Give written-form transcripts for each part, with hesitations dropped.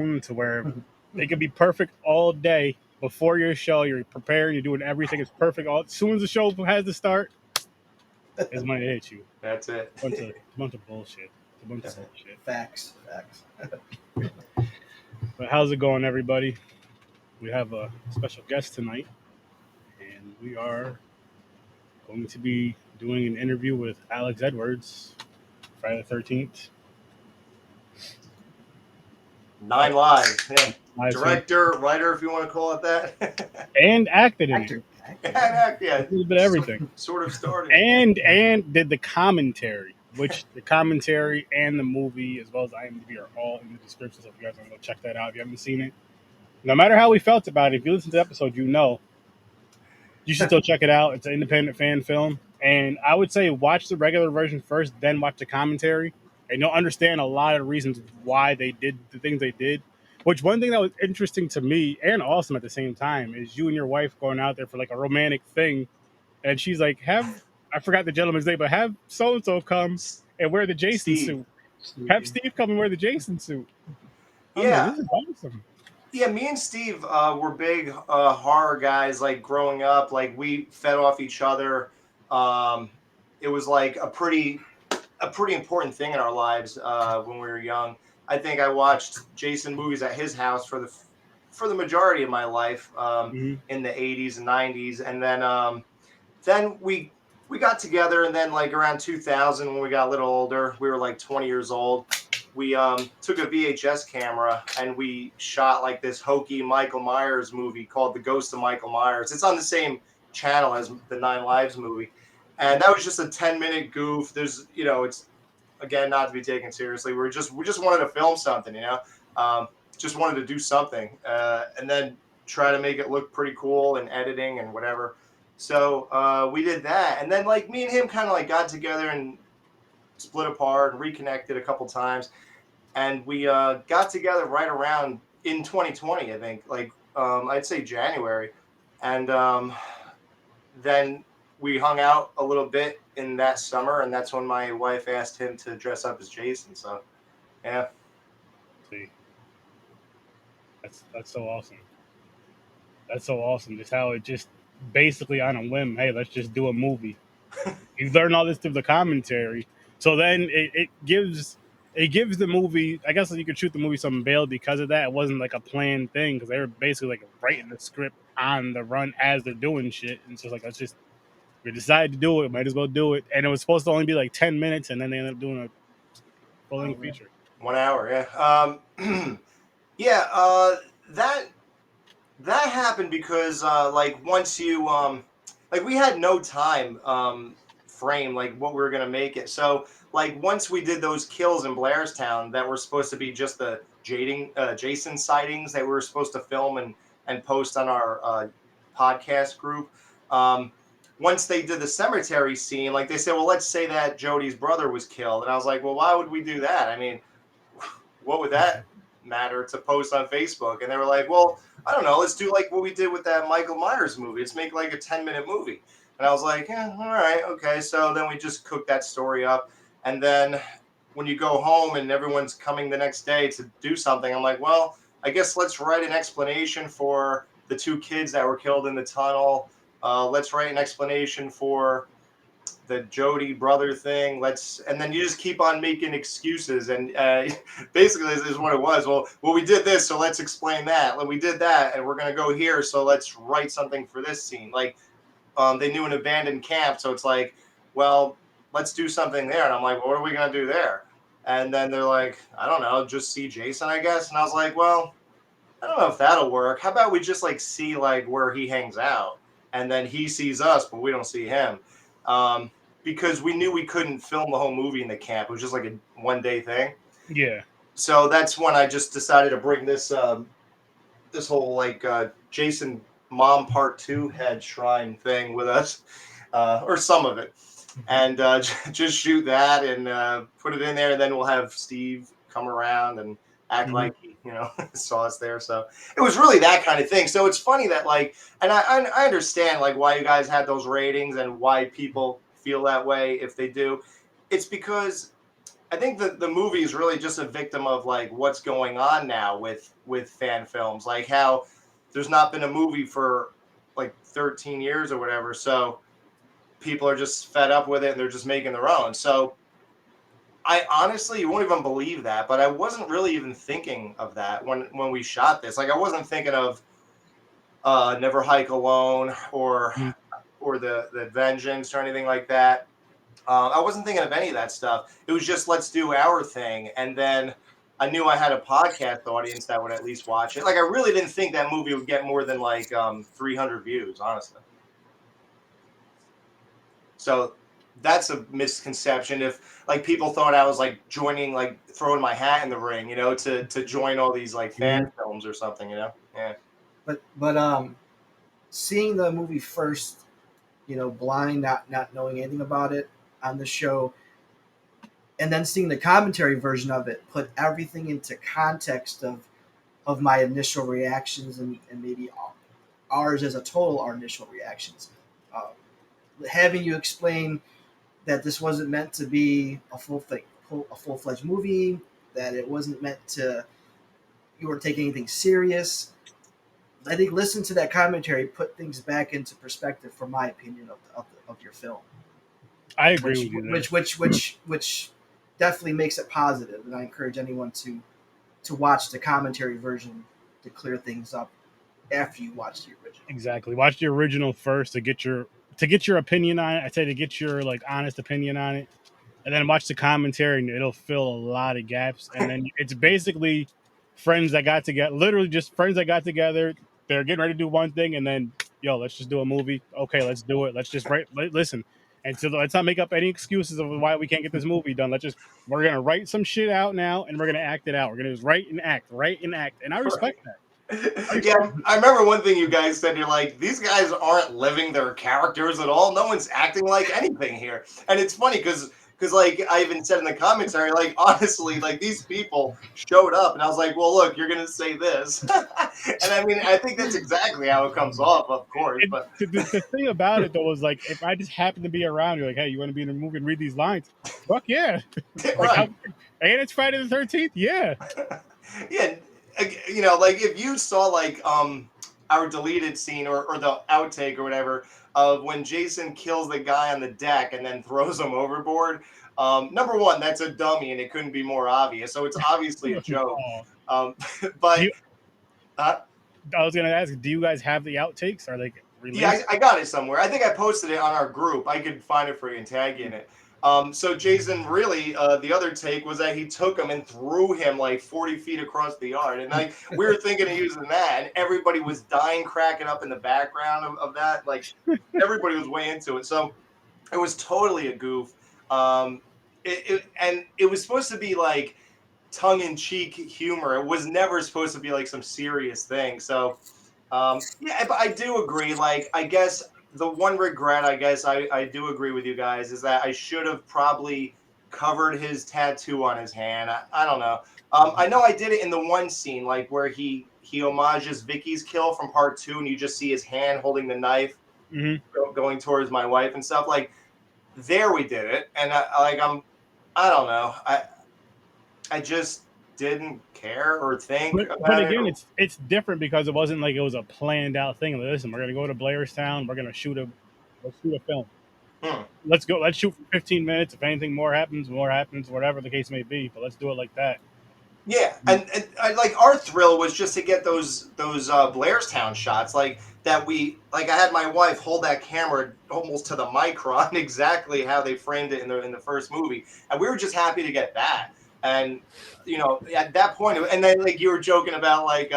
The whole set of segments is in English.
to where it could be perfect all day before your show. You're prepared. You're doing everything. It's perfect. All as soon as the show has to start, it's going to hit you. That's it. Bunch of bullshit. It's a bunch of bullshit. Facts. But how's it going, everybody? We have a special guest tonight, and we are going to be doing an interview with Alex Edwards, Friday the 13th. 9 Lives. Yeah. Live Director, writer, if you want to call it that. and acted in it. Yeah, A little bit of everything. Sort of started. And did the commentary, which the commentary and the movie, as well as IMDb, are all in the description. So if you guys want to go check that out, if you haven't seen it, no matter how we felt about it, if you listen to the episode, you know you should still check it out. It's an independent fan film, and I would say watch the regular version first, then watch the commentary, and you'll understand a lot of the reasons why they did the things they did. Which one thing that was interesting to me and awesome at the same time is you and your wife going out there for like a romantic thing, and she's like, I forgot the gentleman's name, but have so and so come and wear the Jason suit. Have Steve come and wear the Jason suit. Yeah, like, this is awesome. Yeah, me and Steve were big horror guys. Like growing up, like we fed off each other. It was like a pretty important thing in our lives when we were young. I think I watched Jason movies at his house for the majority of my life in the 80s and 90s, and then we got together, and then like around 2000 when we got a little older, we were like 20 years old. We took a VHS camera and we shot like this hokey Michael Myers movie called The Ghost of Michael Myers. It's on the same channel as the 9 Lives movie. And that was just a 10-minute goof. There's, it's, again, not to be taken seriously. We just wanted to film something, just wanted to do something and then try to make it look pretty cool in editing and whatever. So we did that. And then like me and him kind of like got together and split apart and reconnected a couple times, and we got together right around in 2020, I think, like I'd say January, and then we hung out a little bit in that summer, and that's when my wife asked him to dress up as Jason. So yeah. See, that's so awesome. That's so awesome. Just how it just basically on a whim, hey, let's just do a movie. You learn all this through the commentary. So then it gives the movie, I guess you could shoot the movie some bail because of that. It wasn't like a planned thing because they were basically like writing the script on the run as they're doing shit. And so it's like, we decided to do it, might as well do it. And it was supposed to only be like 10 minutes, and then they ended up doing a full-length feature. 1 hour, yeah. Yeah, that happened because like once you like we had no time frame like what we were gonna make it. So like once we did those kills in Blairstown that were supposed to be just the Jason sightings that we were supposed to film and post on our podcast group. Once they did the cemetery scene, like they said, well, let's say that Jody's brother was killed, and I was like, well, why would we do that? I mean, what would that matter to post on Facebook? And they were like, well, I don't know, let's do like what we did with that Michael Myers movie. Let's make like a 10-minute movie. And I was like, yeah, all right, okay. So then we just cooked that story up. And then when you go home and everyone's coming the next day to do something, I'm like, well, I guess let's write an explanation for the 2 kids that were killed in the tunnel. Let's write an explanation for the Jody brother thing. And then you just keep on making excuses. And basically this is what it was. Well, we did this, so let's explain that. Well, we did that, and we're going to go here, so let's write something for this scene. Like, they knew an abandoned camp, so it's like, well, let's do something there. And I'm like, well, what are we going to do there? And then they're like, I don't know, just see Jason, I guess. And I was like, well, I don't know if that'll work. How about we just like see like where he hangs out, and then he sees us, but we don't see him. Because we knew we couldn't film the whole movie in the camp. It was just like a one-day thing. Yeah. So that's when I just decided to bring this this whole like Jason Mom Part 2 head shrine thing with us, or some of it, and just shoot that and put it in there, and then we'll have Steve come around and act like he, saw us there. So it was really that kind of thing. So it's funny that like, and I understand like why you guys had those ratings and why people feel that way if they do. It's because I think the movie is really just a victim of like what's going on now with fan films, like how there's not been a movie for like 13 years or whatever, so people are just fed up with it and they're just making their own. So I honestly, you won't even believe that, but I wasn't really even thinking of that when we shot this. Like I wasn't thinking of Never Hike Alone Mhm. or the Vengeance or anything like that. I wasn't thinking of any of that stuff. It was just let's do our thing, and then I knew I had a podcast audience that would at least watch it. Like I really didn't think that movie would get more than like 300 views, honestly. So that's a misconception. If like people thought I was like joining, like throwing my hat in the ring, to join all these like fan Mhm. films or something, Yeah. But seeing the movie first, blind, not knowing anything about it on the show, and then seeing the commentary version of it, put everything into context of my initial reactions and maybe ours as a total, our initial reactions. Uh, Having you explain that this wasn't meant to be a full fledged movie, that it wasn't meant to you weren't taking anything serious. I think listen to that commentary, put things back into perspective, from my opinion of your film, I agree which with you there. which definitely makes it positive, and I encourage anyone to watch the commentary version to clear things up after you watch the original. Exactly. Watch the original first to get your opinion on it. I say to get your like honest opinion on it, and then watch the commentary, and it'll fill a lot of gaps. And then it's basically friends that got together, literally just friends that got together. They're getting ready to do one thing, and then yo, let's just do a movie. Okay, let's do it. Let's just listen. And so let's not make up any excuses of why we can't get this movie done. We're gonna write some shit out now, and we're gonna act it out. We're gonna just write and act. And I respect Right. that. I respect Yeah, I remember one thing you guys said. You're like, these guys aren't living their characters at all. No one's acting like anything here. And it's funny because like I even said in the commentary, like honestly, like these people showed up, and I was like, well, look, you're gonna say this, and I mean, I think that's exactly how it comes off, of course. it, But the thing about it though was like if I just happen to be around, you're like, hey, you want to be in a movie and read these lines? Fuck yeah! Like how? right, And it's Friday the 13th. Yeah, yeah, like if you saw like our deleted scene or the outtake or whatever of when Jason kills the guy on the deck and then throws him overboard. Number one, that's a dummy and it couldn't be more obvious. So it's obviously a joke. oh, Um, do but you, uh, I was gonna ask, do you guys have the outtakes? Are they Yeah, released? I got it somewhere. I think I posted it on our group. I could find it for you and tag you in it. So Jason, really, the other take was that he took him and threw him like 40 feet across the yard, and like we were thinking of using that, and everybody was dying, cracking up in the background of that. Like everybody was way into it, so it was totally a goof. And it was supposed to be like tongue-in-cheek humor. It was never supposed to be like some serious thing. So yeah, but I do agree. Like, I guess the one regret, I guess I do agree with you guys, is that I should have probably covered his tattoo on his hand. I don't know. I know I did it in the one scene, like where he homages Vicky's kill from part two, and you just see his hand holding the knife Mm-hmm. going towards my wife and stuff. Like there, we did it, and I don't know. I just didn't care or think But about it. again, Or, it's different because it wasn't like it was a planned out thing. Like, listen, we're gonna go to Blairstown. Let's shoot a film. hmm. Let's go. Let's shoot for 15 minutes. If anything more happens, whatever the case may be. But let's do it like that. Yeah, and I, like our thrill was just to get those Blairstown shots, like that we like. I had my wife hold that camera almost to the micron, exactly how they framed it in the first movie, and we were just happy to get that. And at that point, and then like you were joking about like,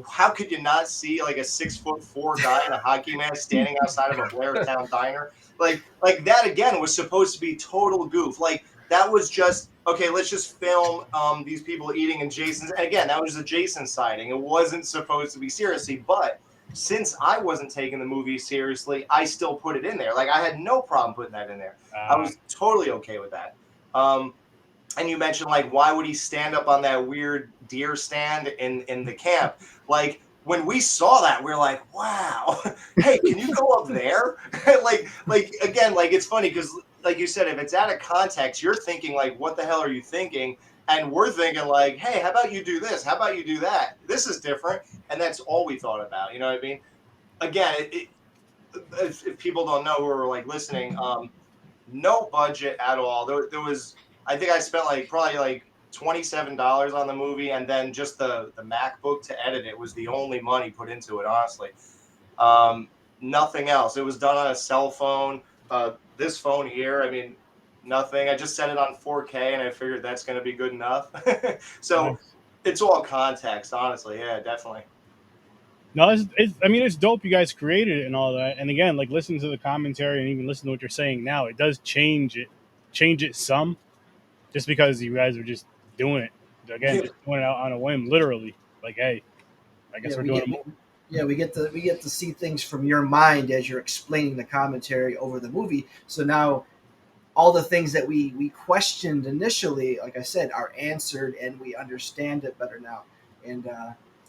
how could you not see like a 6'4" guy in a hockey mask standing outside of a Blairstown diner? Like that again was supposed to be total goof. Like that was just okay. Let's just film these people eating in Jason's. And again, that was a Jason sighting. It wasn't supposed to be seriously, but since I wasn't taking the movie seriously, I still put it in there. Like I had no problem putting that in there. I Uh, was totally okay with that. Um, and you mentioned like why would he stand up on that weird deer stand in the camp? Like when we saw that, we are like, wow, hey, can you go up there? like again, like it's funny because like you said, if it's out of context, you're thinking like, what the hell are you thinking? And we're thinking like, hey, how about you do this? How about you do that? This is different. And that's all we thought about. You know what I mean? Again, if people don't know who are like listening, no budget at all. There was, I think I spent like probably like $27 on the movie, and then just the MacBook to edit it was the only money put into it, honestly. Nothing else. It was done on a cell phone. This phone here, I mean, nothing. I just set it on 4K, and I figured that's going to be good enough. So Nice. it's all context, honestly. Yeah, definitely. No, I mean, it's dope you guys created it and all that. And again, like listening to the commentary and even listening to what you're saying now, it does change it some, just because you guys are just doing it. Again, just doing it out on a whim, literally. Like, hey, I guess we're doing a movie. Yeah, we get to see things from your mind as you're explaining the commentary over the movie. So now all the things that we questioned initially, like I said, are answered, and we understand it better now. And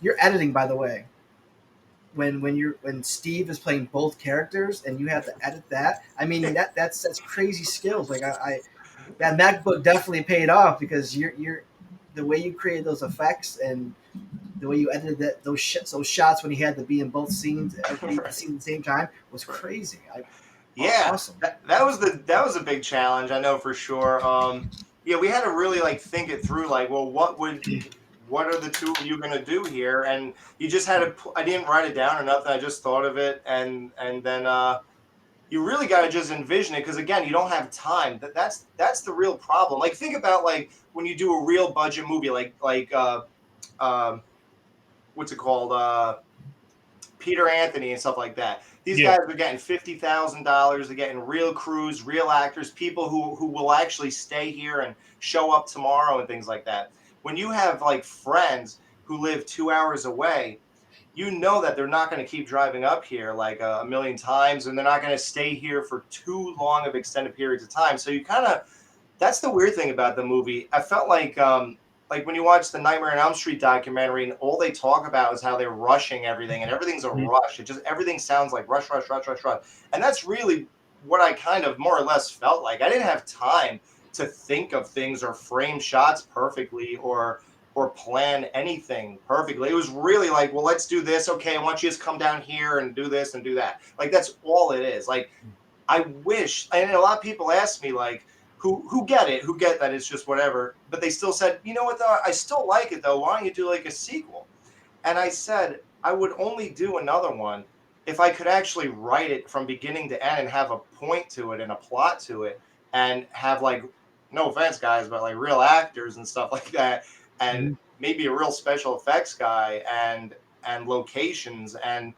your editing, by the way, when Steve is playing both characters and you have to edit that, I mean that's crazy skills. Like I that MacBook definitely paid off, because you're the way you created those effects and the way you edited those shots when he had to be in both scenes, be at the scene at the same time, was crazy. Yeah, awesome. that was a big challenge, I know for sure. Yeah, we had to really like think it through. Like, well, what are the two of you gonna do here? And you just had to. I didn't write it down or nothing. I just thought of it, and then you really got to just envision it, because again, you don't have time. That's the real problem. Like, think about like when you do a real budget movie, like what's it called? Peter Anthony and stuff like that. These guys are getting $50,000. They're getting real crews, real actors, people who will actually stay here and show up tomorrow and things like that. When you have like friends who live 2 hours away, you know that they're not going to keep driving up here like a million times, and they're not going to stay here for too long of extended periods of time. So you kind of, that's the weird thing about the movie. I felt like when you watch the Nightmare on Elm Street documentary, and all they talk about is how they're rushing everything, and everything's a rush. It just, everything sounds like rush. And that's really what I kind of more or less felt like. I didn't have time to think of things or frame shots perfectly or plan anything perfectly. It was really like, well, let's do this. Okay, I want you to just come down here and do this and do that. Like, that's all it is. Like, I wish, and a lot of people ask me, like, who get that it's just whatever, but they still said, you know what, though, I still like it, though. Why don't you do like a sequel? And I said, I would only do another one if I could actually write it from beginning to end and have a point to it and a plot to it, and have, like, no offense, guys, but like real actors and stuff like that, and maybe a real special effects guy, and locations and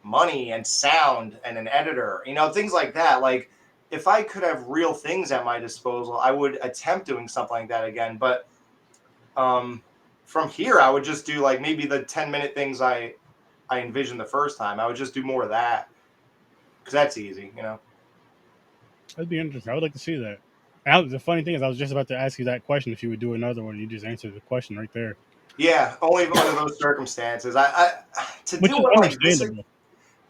money and sound and an editor, you know, things like that. Like, if I could have real things at my disposal, I would attempt doing something like that again. But from here, I would just do like maybe the 10-minute things I envisioned the first time. I would just do more of that, because that's easy, you know. That'd be interesting. I would like to see that. And the funny thing is, I was just about to ask you that question if you would do another one. You just answered the question right there. Yeah, only under those circumstances. I to Which do is it like this. understandable.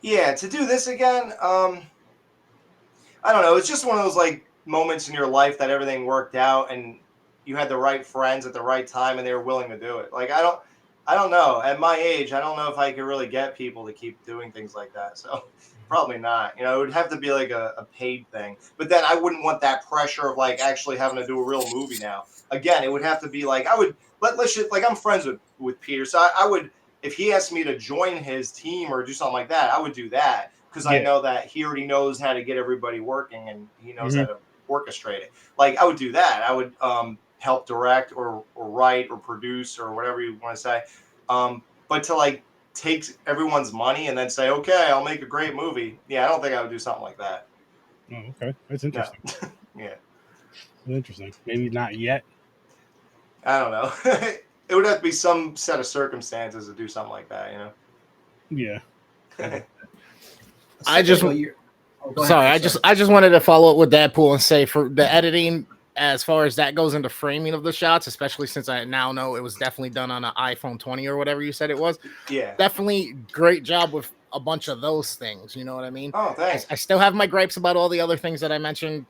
Yeah, to do this again. I don't know. It's just one of those like moments in your life that everything worked out, and you had the right friends at the right time, and they were willing to do it. Like, I don't know. At my age, I don't know if I could really get people to keep doing things like that. So probably not. You know, it would have to be like a paid thing. But then I wouldn't want that pressure of like actually having to do a real movie now. Again, it would have to be like, I would let's just, like, I'm friends with Peter, so I would, if he asked me to join his team or do something like that, I would do that, because I know that he already knows how to get everybody working, and he knows how to orchestrate it. Like, I would do that. I would help direct or write or produce or whatever you want to say. But to like take everyone's money and then say, okay, I'll make a great movie. Yeah, I don't think I would do something like that. Oh, okay. That's interesting. No. Yeah. That's interesting. Maybe not yet. I don't know. It would have to be some set of circumstances to do something like that, you know? Yeah. I just wanted to follow up with Deadpool and say, for the editing, as far as that goes into framing of the shots, especially since I now know it was definitely done on an iPhone 20 or whatever you said it was. Yeah. Definitely great job with a bunch of those things. You know what I mean? Oh, thanks. I still have my gripes about all the other things that I mentioned,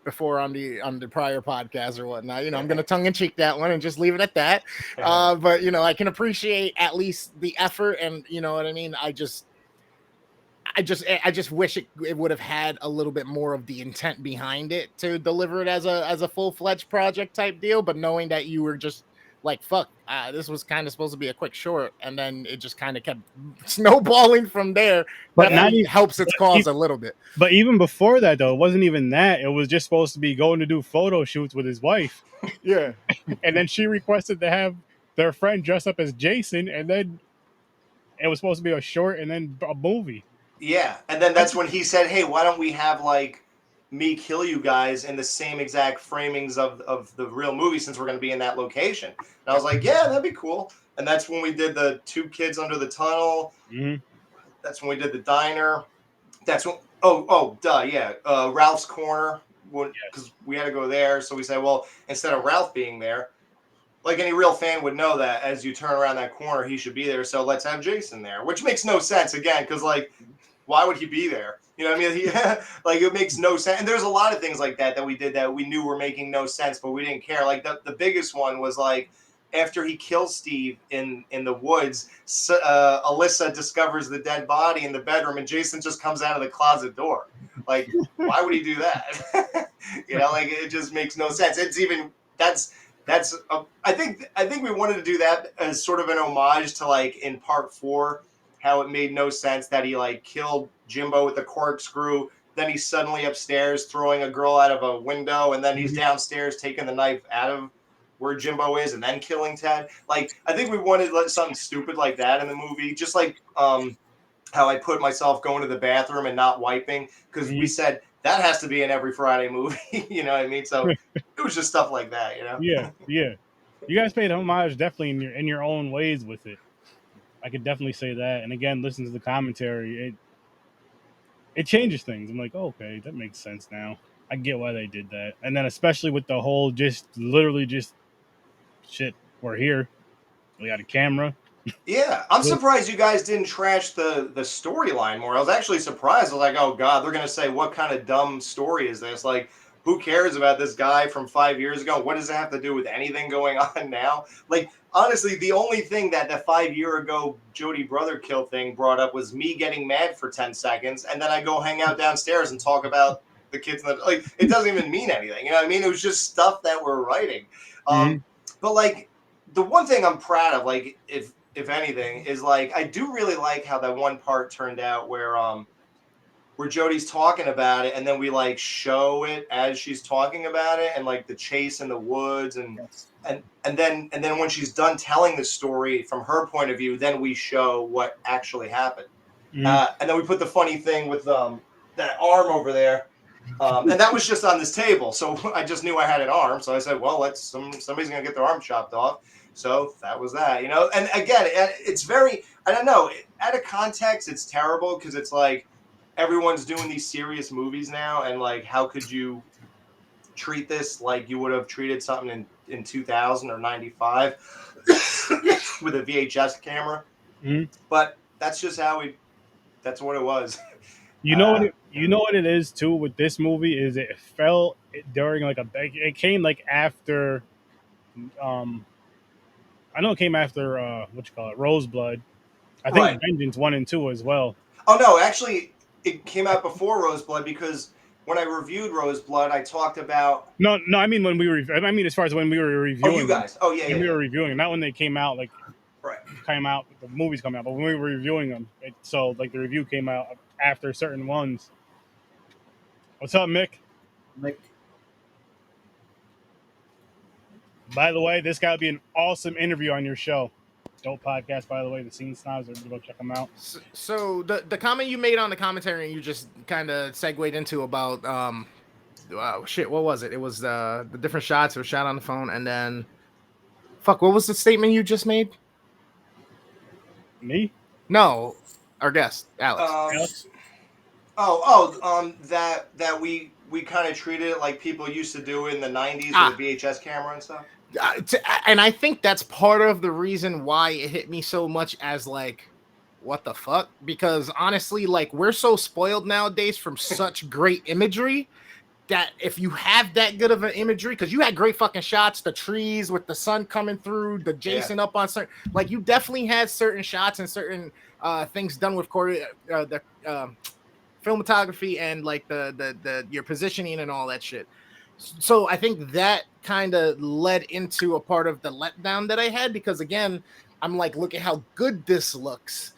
before on the prior podcast or whatnot. I'm going to tongue in cheek that one and just leave it at that. But I can appreciate at least the effort, and you know what I mean. I just wish it would have had a little bit more of the intent behind it to deliver it as a full-fledged project type deal. But knowing that you were just like, fuck, this was kind of supposed to be a quick short, and then it just kind of kept snowballing from there. But not even helps its cause a little bit. But even before that, though, it wasn't even that. It was just supposed to be going to do photo shoots with his wife. Yeah. And then she requested to have their friend dress up as Jason, and then it was supposed to be a short and then a movie. Yeah, and then that's when he said, hey, why don't we have, like, me kill you guys in the same exact framings of the real movie, since we're going to be in that location. And I was like, yeah, that'd be cool. And that's when we did the 2 kids under the tunnel. Mm-hmm. That's when we did the diner. That's when, Ralph's Corner, because we had to go there. So we said, well, instead of Ralph being there, like any real fan would know that as you turn around that corner, he should be there. So let's have Jason there, which makes no sense, again, because, like, why would he be there? You know what I mean? Like, it makes no sense. And there's a lot of things like that we did that we knew were making no sense, but we didn't care. Like, the biggest one was, like, after he kills Steve in the woods, Alyssa discovers the dead body in the bedroom, and Jason just comes out of the closet door. Like, why would he do that? Like, it just makes no sense. It's even, I think we wanted to do that as sort of an homage to, like, in part 4, how it made no sense that he, like, killed Jimbo with the corkscrew. Then he's suddenly upstairs throwing a girl out of a window, and then he's downstairs taking the knife out of where Jimbo is and then killing Ted. Like, I think we wanted something stupid like that in the movie, just like how I put myself going to the bathroom and not wiping, because we said that has to be in every Friday movie. You know what I mean? So it was just stuff like that, Yeah. You guys paid homage definitely in your own ways with it. I could definitely say that. And again, listen to the commentary. It changes things. I'm like, oh, okay, that makes sense now. I get why they did that. And then especially with the whole literally shit, we're here. We got a camera. Yeah, I'm surprised you guys didn't trash the storyline more. I was actually surprised. I was like, oh, God, they're going to say, what kind of dumb story is this? Like, who cares about this guy from 5 years ago? What does it have to do with anything going on now? Like, honestly, the only thing that the 5 year ago Jody brother kill thing brought up was me getting mad for 10 seconds, and then I go hang out downstairs and talk about the kids. Like, it doesn't even mean anything. You know what I mean? It was just stuff that we're writing. But, like, the one thing I'm proud of, like, if anything, is, like, I do really like how that one part turned out where Jody's talking about it, and then we, like, show it as she's talking about it, and, like, the chase in the woods, and then when she's done telling the story from her point of view, then we show what actually happened. And then we put the funny thing with that arm over there, and that was just on this table, so I just knew I had an arm, so I said, well, somebody's gonna get their arm chopped off. So that was that, And again, it's very, I don't know, out of context, it's terrible, because it's like everyone's doing these serious movies now, and, like, how could you treat this like you would have treated something in 2000 or 95 with a VHS camera? But that's just that's what it was. You know what it is too with this movie is it fell during it came like after I know it came after Roseblood. I think Right. Vengeance 1 and 2 as well. Oh no, actually it came out before Roseblood, because when I reviewed Roseblood, I talked about No, I mean as far as when we were reviewing. Oh, you guys. Oh, yeah, we were reviewing, not when they came out, like right. Came out, the movies come out, but when we were reviewing them, so like the review came out after certain ones. What's up, Mick? By the way, this guy would be an awesome interview on your show. Dope podcast, by the way. The Scene Snobs, go check them out. So the comment you made on the commentary, and you just kind of segued into about what was it? It was the different shots. It was shot on the phone, and then what was the statement you just made? Me? No, our guest, Alex. That we kind of treated it like people used to do in the 90s with a VHS camera and stuff. And I think that's part of the reason why it hit me so much as like, what the fuck? Because honestly, like, we're so spoiled nowadays from such great imagery that if you have that good of an imagery, because you had great fucking shots, the trees with the sun coming through, the Jason up on certain, like, you definitely had certain shots and certain things done with the filmography and like the your positioning and all that shit. So I think that kind of led into a part of the letdown that I had, because again, I'm like, look at how good this looks.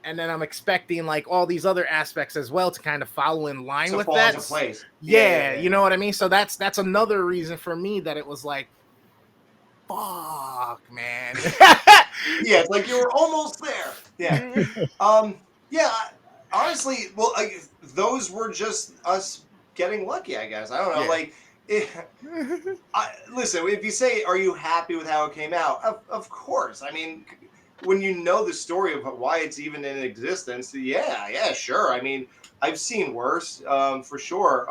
And then I'm expecting like all these other aspects as well to kind of follow in line So with fall that. into place. Yeah, you know what I mean? So that's another reason for me that it was like, fuck, man. Yeah, it's like you were almost there. Yeah. Yeah, honestly, well, those were just us getting lucky, I guess. I don't know. Yeah. Like, listen, if you say, are you happy with how it came out? Of course. I mean, when you know the story of why it's even in existence, yeah, sure. I mean, I've seen worse, for sure.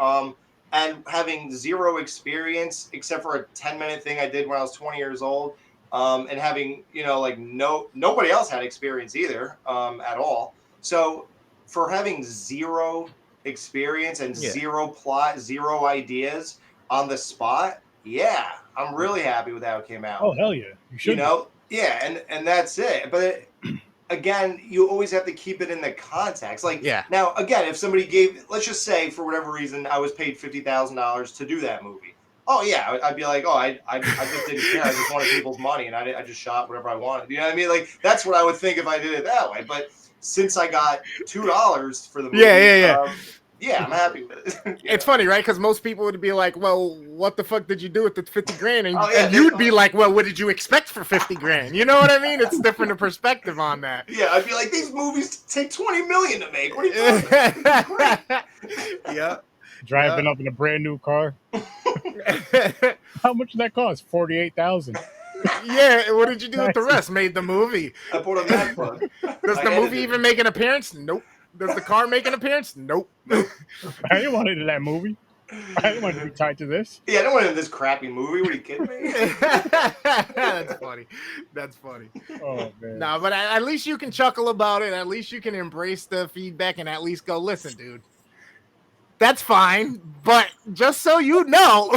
And having zero experience except for a 10-minute thing I did when I was 20 years old, and having, like nobody else had experience either, at all. So for having zero experience and zero plot, zero ideas on the spot, yeah, I'm really happy with how it came out. Oh hell yeah, you should. Yeah, and that's it. But again, you always have to keep it in the context. Like, now, again, if somebody let's just say for whatever reason I was paid $50,000 to do that movie. Oh yeah, I'd be like, oh, I just didn't care. I just wanted people's money, and I just shot whatever I wanted. You know what I mean? Like, that's what I would think if I did it that way. But since I got $2 for the movie, yeah, I'm happy with it. It's funny, right? Because most people would be like, well, what the fuck did you do with the 50 grand? And you'd be like, well, what did you expect for 50 grand? You know what I mean? It's different a perspective on that. Yeah, I'd be like, these movies take 20 million to make. What are you talking? Yeah. Driving up in a brand new car. How much did that cost? $48,000. Yeah, what did you do with the rest? Made the movie. I bought a MacBook. Does the movie even make an appearance? Nope. Does the car make an appearance? Nope. I didn't want into that movie. I didn't want to be tied to this. Yeah, I don't want into this crappy movie. What are you kidding me? That's funny. That's funny. Oh man. No, but at least you can chuckle about it. At least you can embrace the feedback and at least go, listen, dude. That's fine, but just so you know,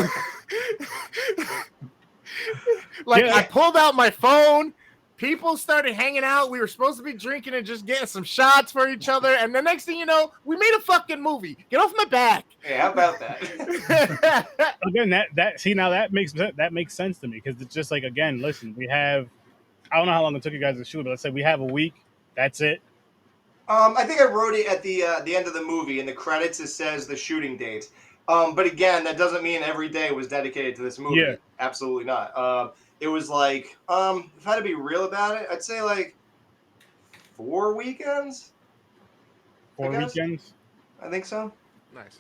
I pulled out my phone. People started hanging out. We were supposed to be drinking and just getting some shots for each other. And the next thing you know, we made a fucking movie. Get off my back. Yeah, how about that? Again, that makes sense to me, because it's just like, again, listen, we have, I don't know how long it took you guys to shoot, but let's say we have a week. That's it. I think I wrote it at the end of the movie. In the credits, it says the shooting dates. But again, that doesn't mean every day was dedicated to this movie. Yeah. Absolutely not. It was like, if I had to be real about it, I'd say like 4 weekends. 4 weekends? I think so. Nice.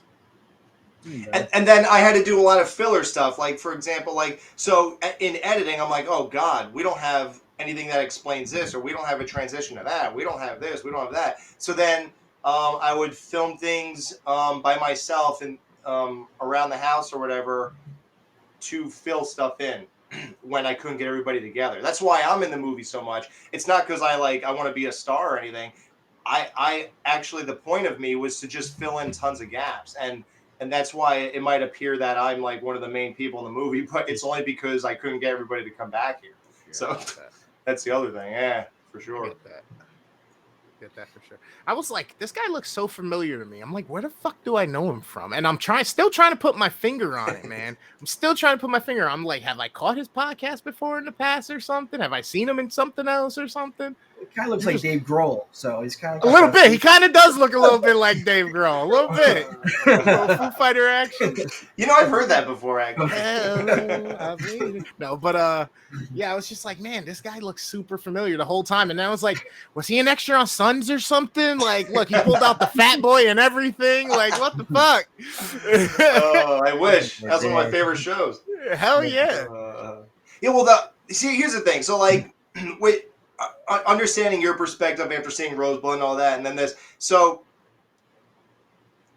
And then I had to do a lot of filler stuff. Like, for example, so in editing, I'm like, oh God, we don't have anything that explains this, or we don't have a transition to that. We don't have this. We don't have that. So then I would film things by myself and around the house or whatever to fill stuff in when I couldn't get everybody together. That's why I'm in the movie so much. It's not because I want to be a star or anything. I actually, the point of me was to just fill in tons of gaps. And that's why it might appear that I'm like one of the main people in the movie, but it's only because I couldn't get everybody to come back here. Yeah, so that's the other thing. Yeah, for sure. Get that for sure. I was like, this guy looks so familiar to me. I'm like, where the fuck do I know him from? And I'm still trying to put my finger on it, man. I'm still trying to put my finger on it. I'm like, have I caught his podcast before in the past or something? Have I seen him in something else or something? It kind of looks like Dave Grohl, so he's kind of a little bit. He kind of does look a little bit like Dave Grohl, a little bit. A little Foo Fighter action. I've heard that before, actually. No, but yeah, I was just like, man, this guy looks super familiar the whole time. And I was like, was he an extra on Sons or something? Like, look, he pulled out the Fat Boy and everything. Like, what the fuck? Oh, I wish. That's one of my favorite shows. Hell yeah. Yeah, well, here's the thing. So, with understanding your perspective after seeing Rosebud and all that, and then this. So,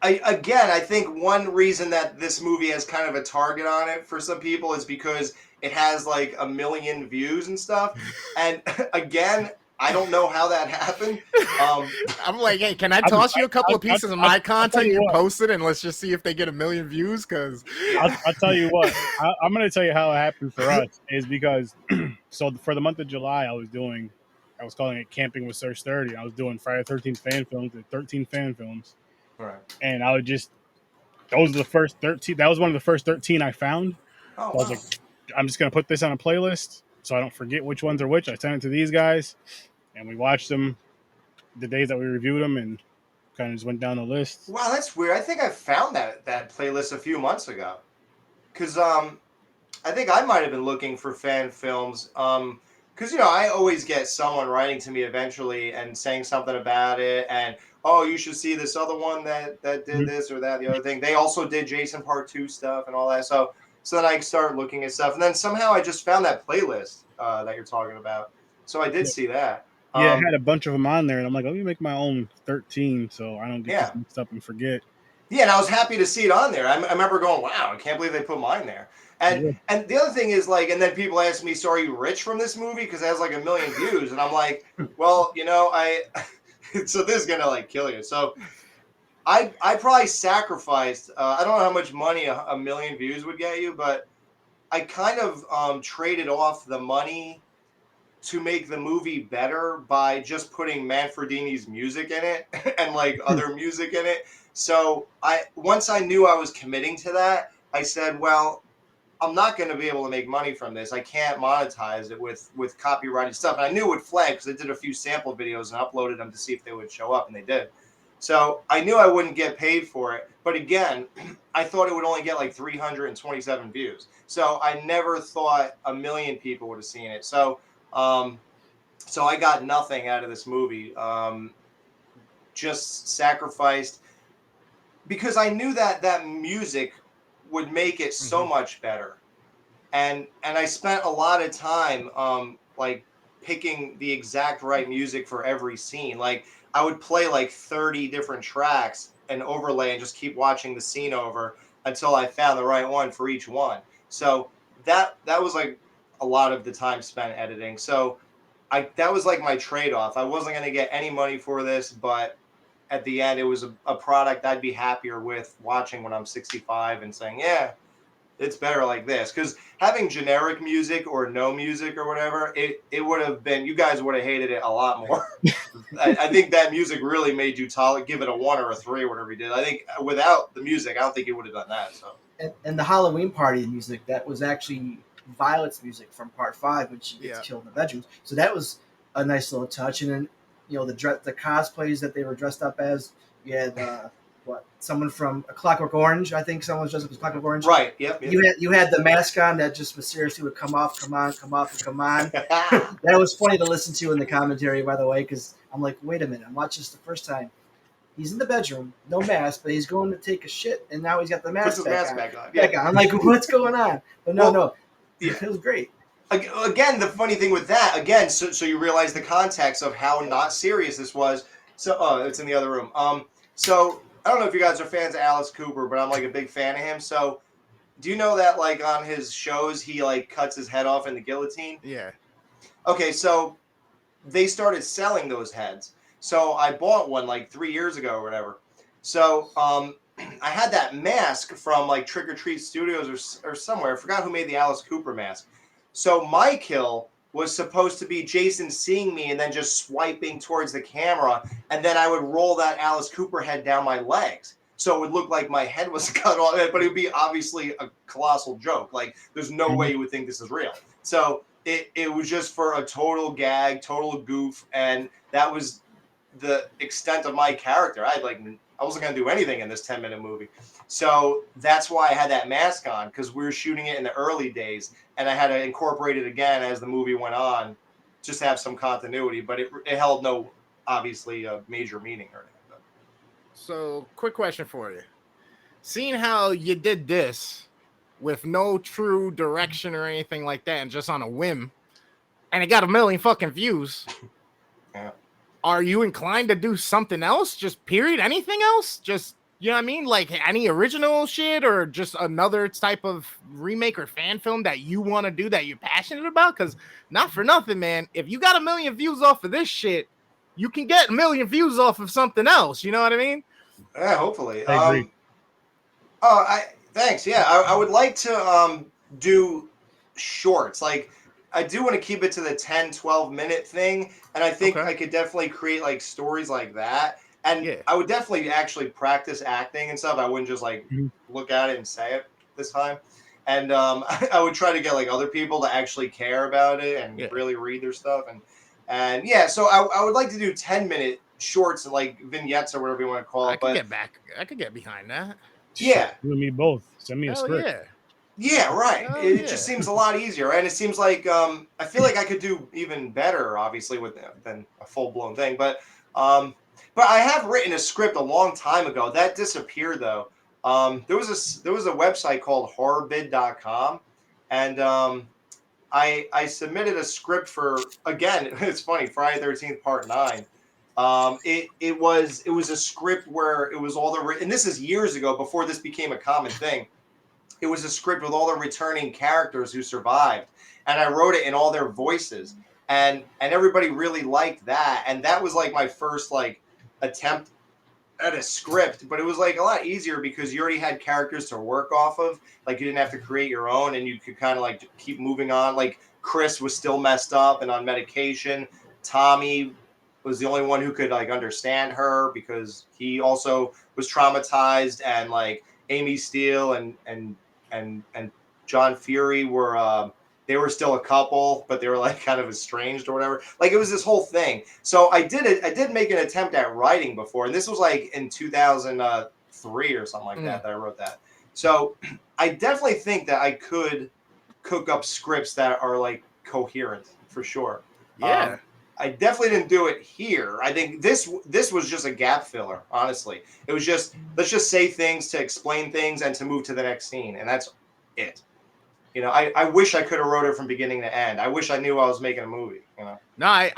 I think one reason that this movie has kind of a target on it for some people is because it has like 1 million views and stuff. And again, I don't know how that happened. I'm like, hey, can I toss you a couple of pieces of my content? You post it, and let's just see if they get 1 million views. Because I'll tell you what, I'm going to tell you how it happened for us is because so for the month of July, I was calling it Camping with Sir Sturdy. I was doing Friday 13th fan films and 13 fan films. Right. And I would just, those are the first 13. That was one of the first 13 I found. Oh, So I was like, I'm just going to put this on a playlist so I don't forget which ones are which. I sent it to these guys and we watched them the days that we reviewed them and kind of just went down the list. Wow, that's weird. I think I found that playlist a few months ago. Because I think I might have been looking for fan films. Because, I always get someone writing to me eventually and saying something about it. And, oh, you should see this other one that did this or that, the other thing. They also did Jason Part 2 stuff and all that. So then I started looking at stuff. And then somehow I just found that playlist that you're talking about. So I did see that. Yeah, I had a bunch of them on there. And I'm like, let me make my own 13 so I don't get Yeah. this mixed up and forget. Yeah, and I was happy to see it on there. I remember going, wow, I can't believe they put mine there. And the other thing is, like, and then people ask me, so are you rich from this movie? Because it has, like, 1 million views. And I'm like, well, so this is going to, like, kill you. So I probably sacrificed, I don't know how much money 1 million views would get you, but I kind of traded off the money to make the movie better by just putting Manfredini's music in it and, like, other music in it. So once I knew I was committing to that, I said, well, I'm not going to be able to make money from this. I can't monetize it with copyrighted stuff. And I knew it would flag because I did a few sample videos and uploaded them to see if they would show up, and they did. So I knew I wouldn't get paid for it. But again, I thought it would only get like 327 views. So I never thought 1 million people would have seen it. So I got nothing out of this movie. Just sacrificed because I knew that music would make it so much better. And I spent a lot of time like picking the exact right music for every scene. Like I would play like 30 different tracks and overlay and just keep watching the scene over until I found the right one for each one. So that was like a lot of the time spent editing. So that was like my trade-off. I wasn't going to get any money for this, but at the end, it was a product I'd be happier with watching when I'm 65 and saying, yeah, it's better like this. Because having generic music or no music or whatever, it would have been, you guys would have hated it a lot more. I think that music really made you give it a 1 or a 3 or whatever you did. I think without the music, I don't think you would have done that. So. And the Halloween party music, that was actually Violet's music from Part 5 when she gets killed in the bedrooms. So that was a nice little touch. And then, the cosplays that they were dressed up as. You had someone from A Clockwork Orange. I think someone was dressed up as Clockwork Orange. Right. Yep. You had the mask on that just mysteriously would come off, come on. That was funny to listen to in the commentary, by the way, because I'm like, wait a minute, I'm watching this the first time. He's in the bedroom, no mask, but he's going to take a shit, and now he's got the mask back on. Yeah. I'm like, what's going on? But no. Yeah. It was great. Again, the funny thing with that, so you realize the context of how not serious this was. So, it's in the other room. So I don't know if you guys are fans of Alice Cooper, but I'm like a big fan of him. So do you know that like on his shows, he like cuts his head off in the guillotine? Yeah. Okay. So they started selling those heads. So I bought one like 3 years ago or whatever. So, I had that mask from like Trick or Treat Studios or somewhere. I forgot who made the Alice Cooper mask. So my kill was supposed to be Jason seeing me and then just swiping towards the camera. And then I would roll that Alice Cooper head down my legs. So it would look like my head was cut off, but it would be obviously a colossal joke. Like there's no way you would think this is real. So it was just for a total gag, total goof. And that was the extent of my character. I wasn't going to do anything in this 10-minute movie. So that's why I had that mask on, because we were shooting it in the early days, and I had to incorporate it again as the movie went on, just to have some continuity. But it held no, obviously, major meaning or anything. So, quick question for you. Seeing how you did this with no true direction or anything like that, and just on a whim, and it got 1 million fucking views. Yeah. Are you inclined to do something else? Just period? Anything else? Just You know what I mean? Like any original shit or just another type of remake or fan film that you want to do that you're passionate about? Because not for nothing, man. If you got 1 million views off of this shit, you can get 1 million views off of something else. You know what I mean? Yeah, hopefully. I agree. Thanks. Yeah, I would like to do shorts. Like, I do want to keep it to the 10, 12-minute thing, and I think Okay. I could definitely create like stories like that. And Yeah. I would definitely actually practice acting and stuff. I wouldn't just like Mhm. look at it and say it this time. And I would try to get like other people to actually care about it and Yeah. really read their stuff. And yeah, so I would like to do 10-minute shorts and like vignettes or whatever you want to call I it. could But I could get behind that. yeah. Shit, you and me both. Send me a Hell script. yeah. Yeah, right. Oh, It yeah. just seems a lot easier, and it seems like I feel like I could do even better, obviously, with than a full blown thing. But I have written a script a long time ago that disappeared though. There was a website called HORRORWITHSIR.STURDYGUESTS, and I submitted a script for, again. It's funny, Friday 13th Part 9. It was a script where it was all and this is years ago before this became a common thing. It was a script with all the returning characters who survived, and I wrote it in all their voices, and everybody really liked that. And that was like my first like attempt at a script, but it was like a lot easier because you already had characters to work off of. Like, you didn't have to create your own, and you could kind of like keep moving on. Like, Chris was still messed up and on medication. Tommy was the only one who could like understand her because he also was traumatized, and like Amy Steele and John Fury were they were still a couple, but they were like kind of estranged or whatever. Like, it was this whole thing. So I did make an attempt at writing before, and this was like in 2003 or something like that I wrote that. So I definitely think that I could cook up scripts that are like coherent for sure. Yeah. I definitely didn't do it here. I think this was just a gap filler, honestly. It was just, let's just say things to explain things and to move to the next scene, and that's it. You know, I wish I could have wrote it from beginning to end. I wish I knew I was making a movie, you know. No,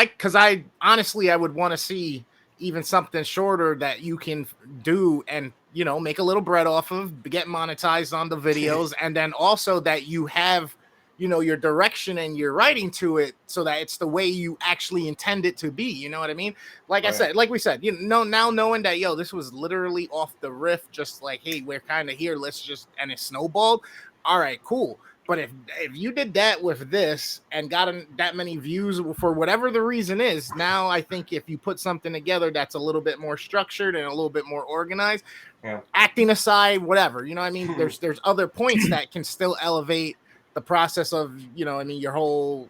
because I honestly, I would want to see even something shorter that you can do and, you know, make a little bread off of, get monetized on the videos, and then also that you have, you know, your direction and your writing to it so that it's the way you actually intend it to be. You know what I mean? Like I said, like we said, you know, now knowing that, yo, this was literally off the riff, just like, hey, we're kind of here, let's just, and it snowballed. All right, cool. But if you did that with this and got that many views for whatever the reason is, now I think if you put something together that's a little bit more structured and a little bit more organized, acting aside, whatever, you know what I mean? There's other points that can still elevate the process of, you know, I mean, your whole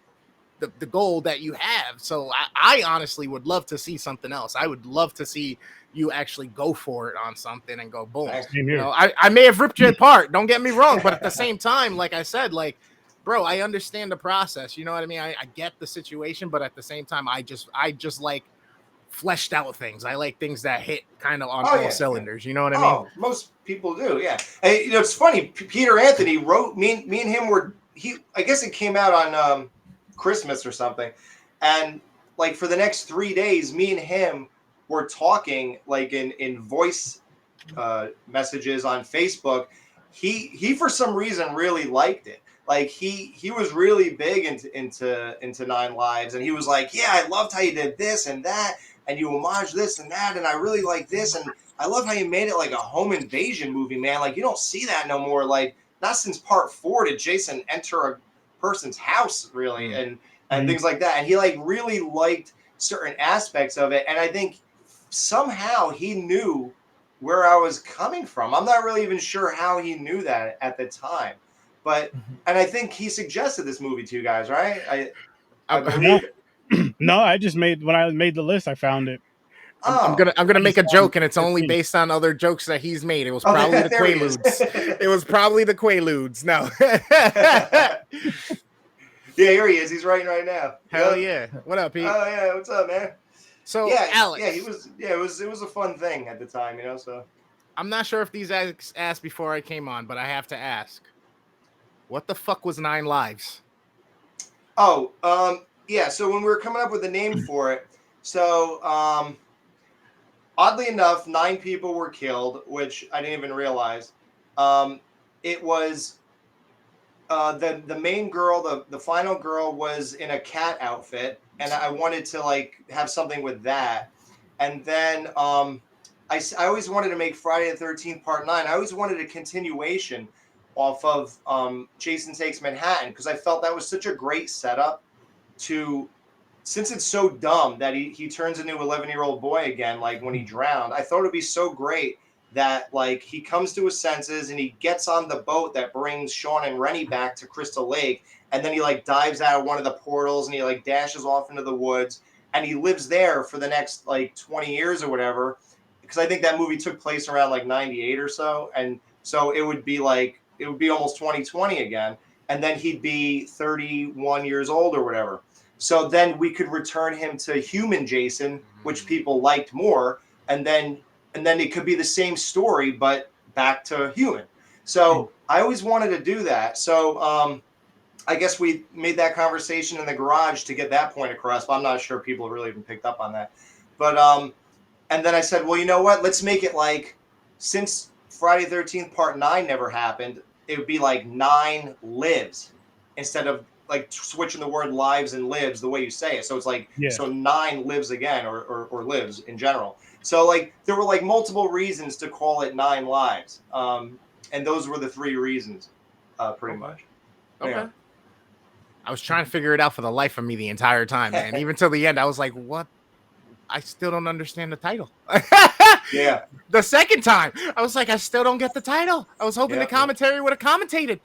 the goal that you have. So I honestly would love to see something else. I would love to see you actually go for it on something and go boom. You know, I may have ripped you apart, don't get me wrong, but at the same time, like I said, like, bro, I understand the process. You know what I mean? I get the situation, but at the same time, I just like fleshed out things. I like things that hit kind of on all cylinders. You know what I mean? Oh, most people do, yeah. And, you know, it's funny. Peter Anthony wrote me and him were I guess it came out on Christmas or something, and like for the next 3 days, me and him were talking like in voice messages on Facebook. He for some reason really liked it. Like he was really big into Nine Lives, and he was like, yeah, I loved how you did this and that, and you homage this and that, and I really like this, and I love how you made it like a home invasion movie, man. Like, you don't see that no more. Like, not since Part 4 did Jason enter a person's house, really, and things like that. And he like really liked certain aspects of it, and I think somehow he knew where I was coming from. I'm not really even sure how he knew that at the time, but and I think he suggested this movie to you guys, right? I believe. No, I just when I made the list, I found it. I'm gonna make a joke, and it's only based on other jokes that he's made. It was probably the Quaaludes. It was probably the Quaaludes. No. Yeah, here he is. He's writing right now. Hell yeah! What up, Pete? Oh yeah, what's up, man? So yeah, Alex, yeah, he was. Yeah, it was a fun thing at the time, you know. So I'm not sure if these asked before I came on, but I have to ask: what the fuck was Nine Lives? Oh, yeah. So when we were coming up with a name for it, so oddly enough, 9 people were killed, which I didn't even realize. It was the main girl, the final girl was in a cat outfit, and I wanted to like have something with that. And then I always wanted to make Friday the 13th Part 9. I always wanted a continuation off of Jason Takes Manhattan, because I felt that was such a great setup to, since it's so dumb that he turns into 11-year-old boy again, like when he drowned. I thought it'd be so great that like he comes to his senses and he gets on the boat that brings Sean and Rennie back to Crystal Lake, and then he like dives out of one of the portals and he like dashes off into the woods, and he lives there for the next like 20 years or whatever, because I think that movie took place around like 98 or so, and so it would be almost 2020 again, and then he'd be 31 years old or whatever. So then we could return him to human Jason, which people liked more, and then it could be the same story, but back to human. So I always wanted to do that. So I guess we made that conversation in the garage to get that point across, but I'm not sure people really even picked up on that. But and then I said, well, you know what? Let's make it like, since Friday the 13th Part 9 never happened, it would be like 9 lives instead of like switching the word lives and lives the way you say it. So it's like, so 9 lives again, or lives in general. So like there were like multiple reasons to call it 9 lives. And those were the 3 reasons, pretty much. Okay. Yeah. I was trying to figure it out for the life of me the entire time, man. Even till the end, I was like, what? I still don't understand the title. Yeah. The second time, I was like, I still don't get the title. I was hoping the commentary would have commentated.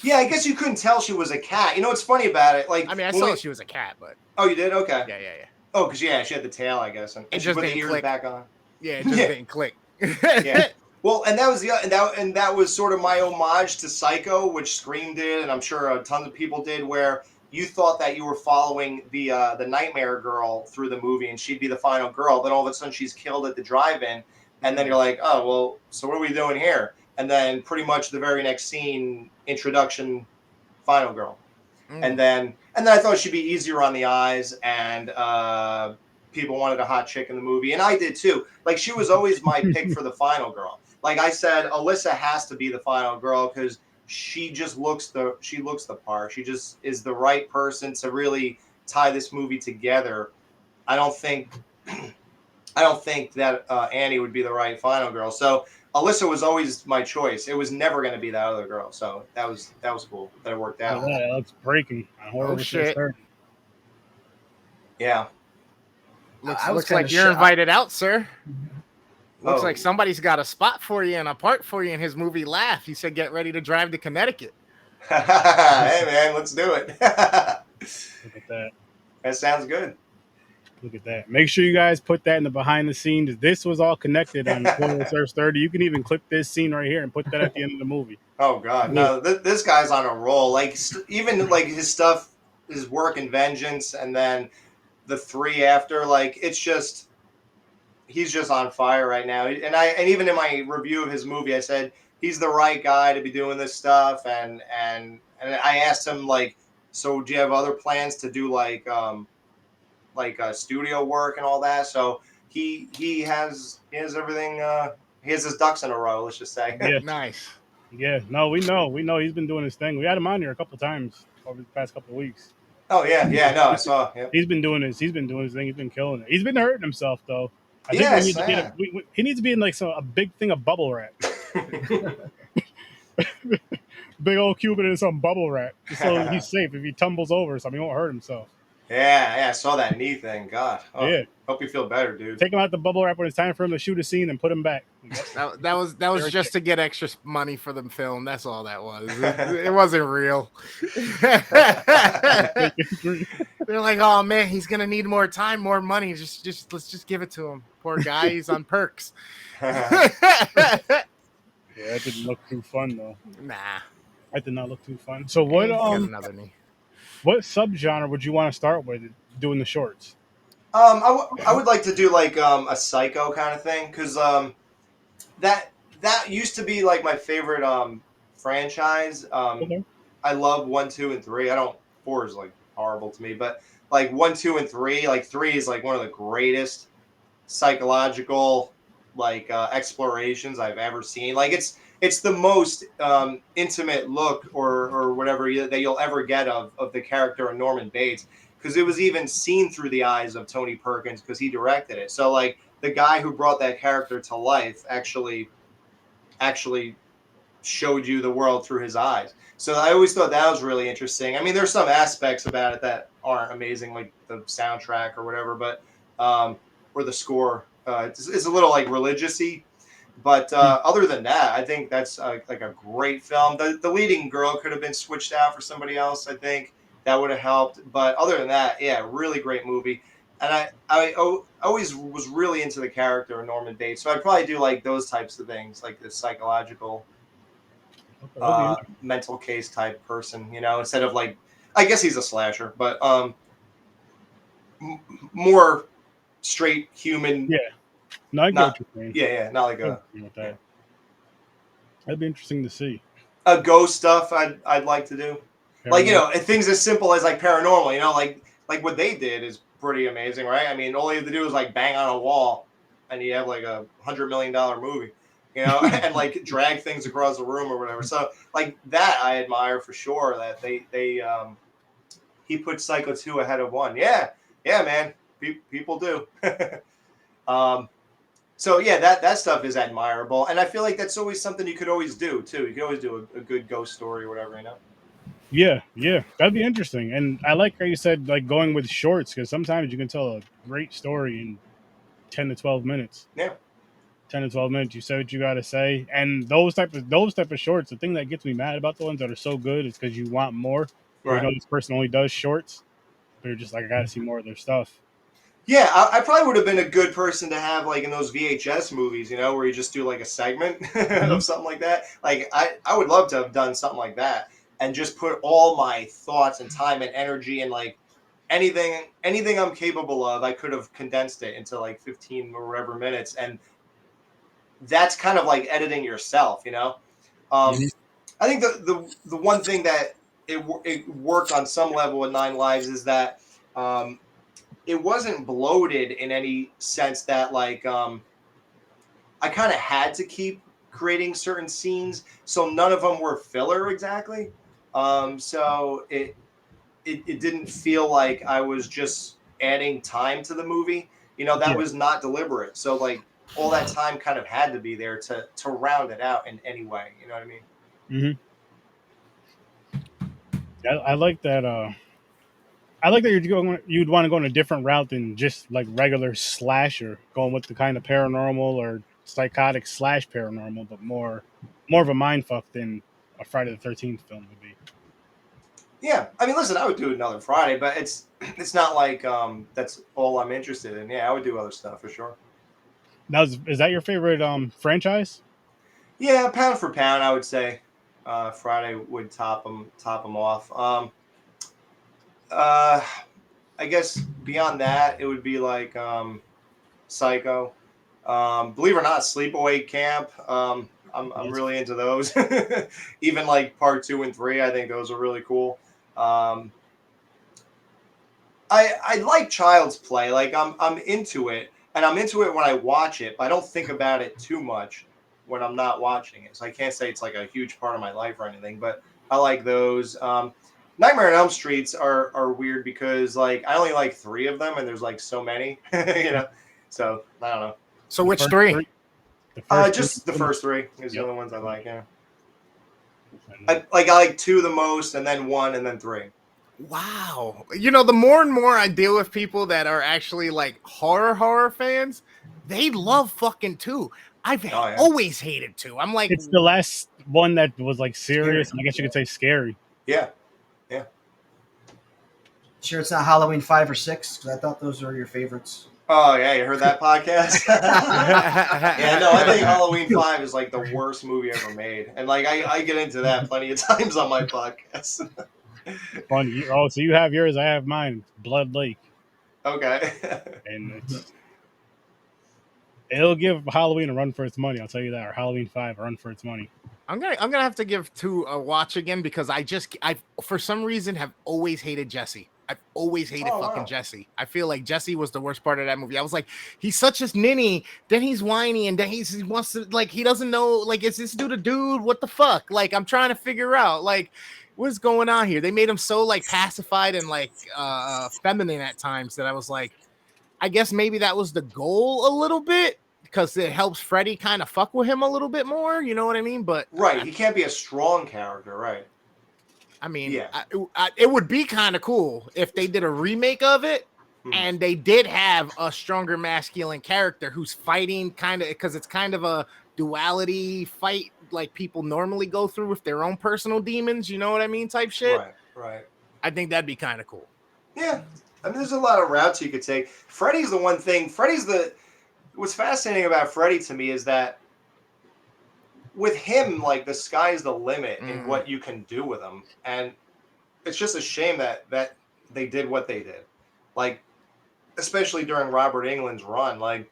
Yeah, I guess you couldn't tell she was a cat. You know what's funny about it? Like, I mean, I saw she was a cat, but... Oh, you did? Okay. Yeah. Oh, because, she had the tail, I guess. And she put the ears back on. Yeah, it just didn't click. Yeah. Well, and that was that was sort of my homage to Psycho, which Scream did, and I'm sure a ton of people did, where you thought that you were following the Nightmare Girl through the movie, and she'd be the final girl. Then all of a sudden, she's killed at the drive-in, and then you're like, oh, well, so what are we doing here? And then pretty much the very next scene, introduction, final girl. And then I thought she'd be easier on the eyes, and people wanted a hot chick in the movie, and I did too. Like, she was always my pick for the final girl. Like I said, Alyssa has to be the final girl because she just looks the part. She just is the right person to really tie this movie together. I don't think that Annie would be the right final girl. So Alyssa was always my choice. It was never going to be that other girl. So that was cool that it worked out. Yeah, that's breaking. Oh shit! Yeah. Looks like you're invited out, sir. Looks like somebody's got a spot for you and a part for you in his movie Laugh. He said, get ready to drive to Connecticut. Hey, man, let's do it. Look at that. That sounds good. Look at that. Make sure you guys put that in the behind the scenes. This was all connected on HORROWITHSIR.STURDY. You can even clip this scene right here and put that at the end of the movie. Oh, God. No, this guy's on a roll. Like, even like his stuff, his work in Vengeance, and then the 3 after, like, it's just... He's just on fire right now, and even in my review of his movie, I said he's the right guy to be doing this stuff, and I asked him, like, so do you have other plans to do like studio work and all that? So he has everything. He has his ducks in a row. Let's just say. Yeah. Nice. Yeah. No, we know he's been doing his thing. We had him on here a couple times over the past couple of weeks. Oh yeah. No, I saw. Yep. He's been doing his thing. He's been killing it. He's been hurting himself though. I think he needs to be in like a big thing of bubble wrap. Big old Cuban in some bubble wrap, so he's safe. If he tumbles over something, he won't hurt himself. Yeah, I saw that knee thing. God, yeah. Hope you feel better, dude. Take him out the bubble wrap when it's time for him to shoot a scene, and put him back. That was just to get extra money for the film. That's all that was. It wasn't real. They're like, oh man, he's gonna need more time, more money. Just let's just give it to him. Poor guy, he's on perks. Yeah, that didn't look too fun though. Nah, that did not look too fun. So what? Another knee. What subgenre would you want to start with doing the shorts? I would like to do like a Psycho kind of thing, because that used to be like my favorite franchise. Okay. I love 1, 2, and 3. 4 is like horrible to me, but like 1, 2, and 3, like 3 is like one of the greatest psychological like explorations I've ever seen. Like it's the most intimate look or whatever that you'll ever get of the character of Norman Bates, because it was even seen through the eyes of Tony Perkins because he directed it. So like the guy who brought that character to life actually showed you the world through his eyes. So I always thought that was really interesting. I mean, there's some aspects about it that aren't amazing, like the soundtrack or whatever, but or the score. It's a little like religious-y. But other than that, I think that's like a great film. The leading girl could have been switched out for somebody else. I think that would have helped. But other than that, yeah, really great movie. And I always was really into the character of Norman Bates. So I'd probably do like those types of things, like the psychological mental case type person, you know, instead of like, I guess he's a slasher, but more straight human. Yeah. No, I get what you're saying. Yeah, not like a. Yeah. That'd be interesting to see. A ghost stuff I'd like to do. Paranormal. Like, you know, things as simple as like paranormal, you know, like what they did is pretty amazing, right? I mean, all you have to do is like bang on a wall and you have like a $100 million movie, you know, and like drag things across the room or whatever. So like that I admire for sure, that he put Psycho 2 ahead of 1. Yeah, man. People do. So yeah, that stuff is admirable, and I feel like that's always something you could always do too. You could always do a good ghost story or whatever, you know. Yeah, that'd be interesting. And I like how you said like going with shorts, because sometimes you can tell a great story in 10 to 12 minutes. Yeah, 10 to 12 minutes. You say what you got to say, and those type of shorts. The thing that gets me mad about the ones that are so good is because you want more. Right. You know, this person only does shorts. They're just like, I got to see more of their stuff. Yeah, I probably would have been a good person to have like in those VHS movies, you know, where you just do like a segment of something like that. Like I would love to have done something like that and just put all my thoughts and time and energy and like anything I'm capable of, I could have condensed it into like 15 or whatever minutes. And that's kind of like editing yourself, you know? I think the one thing that it worked on some level with 9 Lives is that it wasn't bloated in any sense that like I kind of had to keep creating certain scenes, so none of them were filler exactly. So it didn't feel like I was just adding time to the movie. You know, that was not deliberate. So like all that time kind of had to be there to round it out in any way. You know what I mean? Mm-hmm. I like that. I like that you'd want to go in a different route than just like regular slasher, going with the kind of paranormal or psychotic / paranormal, but more of a mindfuck than a Friday the 13th film would be. Yeah, I mean, listen, I would do another Friday, but it's not like that's all I'm interested in. Yeah, I would do other stuff for sure. Now, is that your favorite franchise? Yeah, pound for pound, I would say Friday would top them off. I guess beyond that, it would be like Psycho. Believe it or not, Sleepaway Camp. I'm really into those. Even like part 2 and 3, I think those are really cool. I like Child's Play. Like I'm into it, and I'm into it when I watch it, but I don't think about it too much when I'm not watching it. So I can't say it's like a huge part of my life or anything, but I like those. Nightmare on Elm Streets are weird because like I only like 3 of them, and there's like so many, you know. So I don't know. So which 3? Just the first 3 is the only ones I like. Yeah. I like 2 the most, and then 1, and then 3. Wow. You know, the more and more I deal with people that are actually like horror fans, they love fucking 2. I've always hated 2. I'm like, it's the last one that was like serious, and I guess you could say scary. Yeah. Sure, it's not Halloween 5 or 6, because I thought those were your favorites. Oh yeah, you heard that podcast? Yeah, no, I think Halloween 5 is like the worst movie ever made, and like I get into that plenty of times on my podcast. Funny. Oh, so you have yours, I have mine. Blood Lake. Okay. And it'll give Halloween a run for its money. I'll tell you that. Or Halloween 5 a run for its money. I'm gonna have to give 2 a watch again because I for some reason have always hated Jesse. I've always hated Oh, fucking wow. Jesse. I feel like Jesse was the worst part of that movie. I was like, he's such a ninny, then he's whiny, and then he wants to, like, he doesn't know, like, is this dude a dude? What the fuck? Like, I'm trying to figure out, like, what's going on here? They made him so, like, pacified and, like, feminine at times that I was like, I guess maybe that was the goal a little bit, because it helps Freddy kind of fuck with him a little bit more. You know what I mean? But Right. He can't be a strong character, right? I mean, Yeah. it would be kind of cool if they did a remake of it and they did have a stronger masculine character who's fighting kind of, because it's kind of a duality fight like people normally go through with their own personal demons. You know what I mean? Type shit. Right, right. I think that'd be kind of cool. Yeah. I mean, there's a lot of routes you could take. Freddy's the one thing. What's fascinating about Freddy to me is that with him, like, the sky's the limit in what you can do with him. And it's just a shame that they did what they did. Like, especially during Robert Englund's run. Like,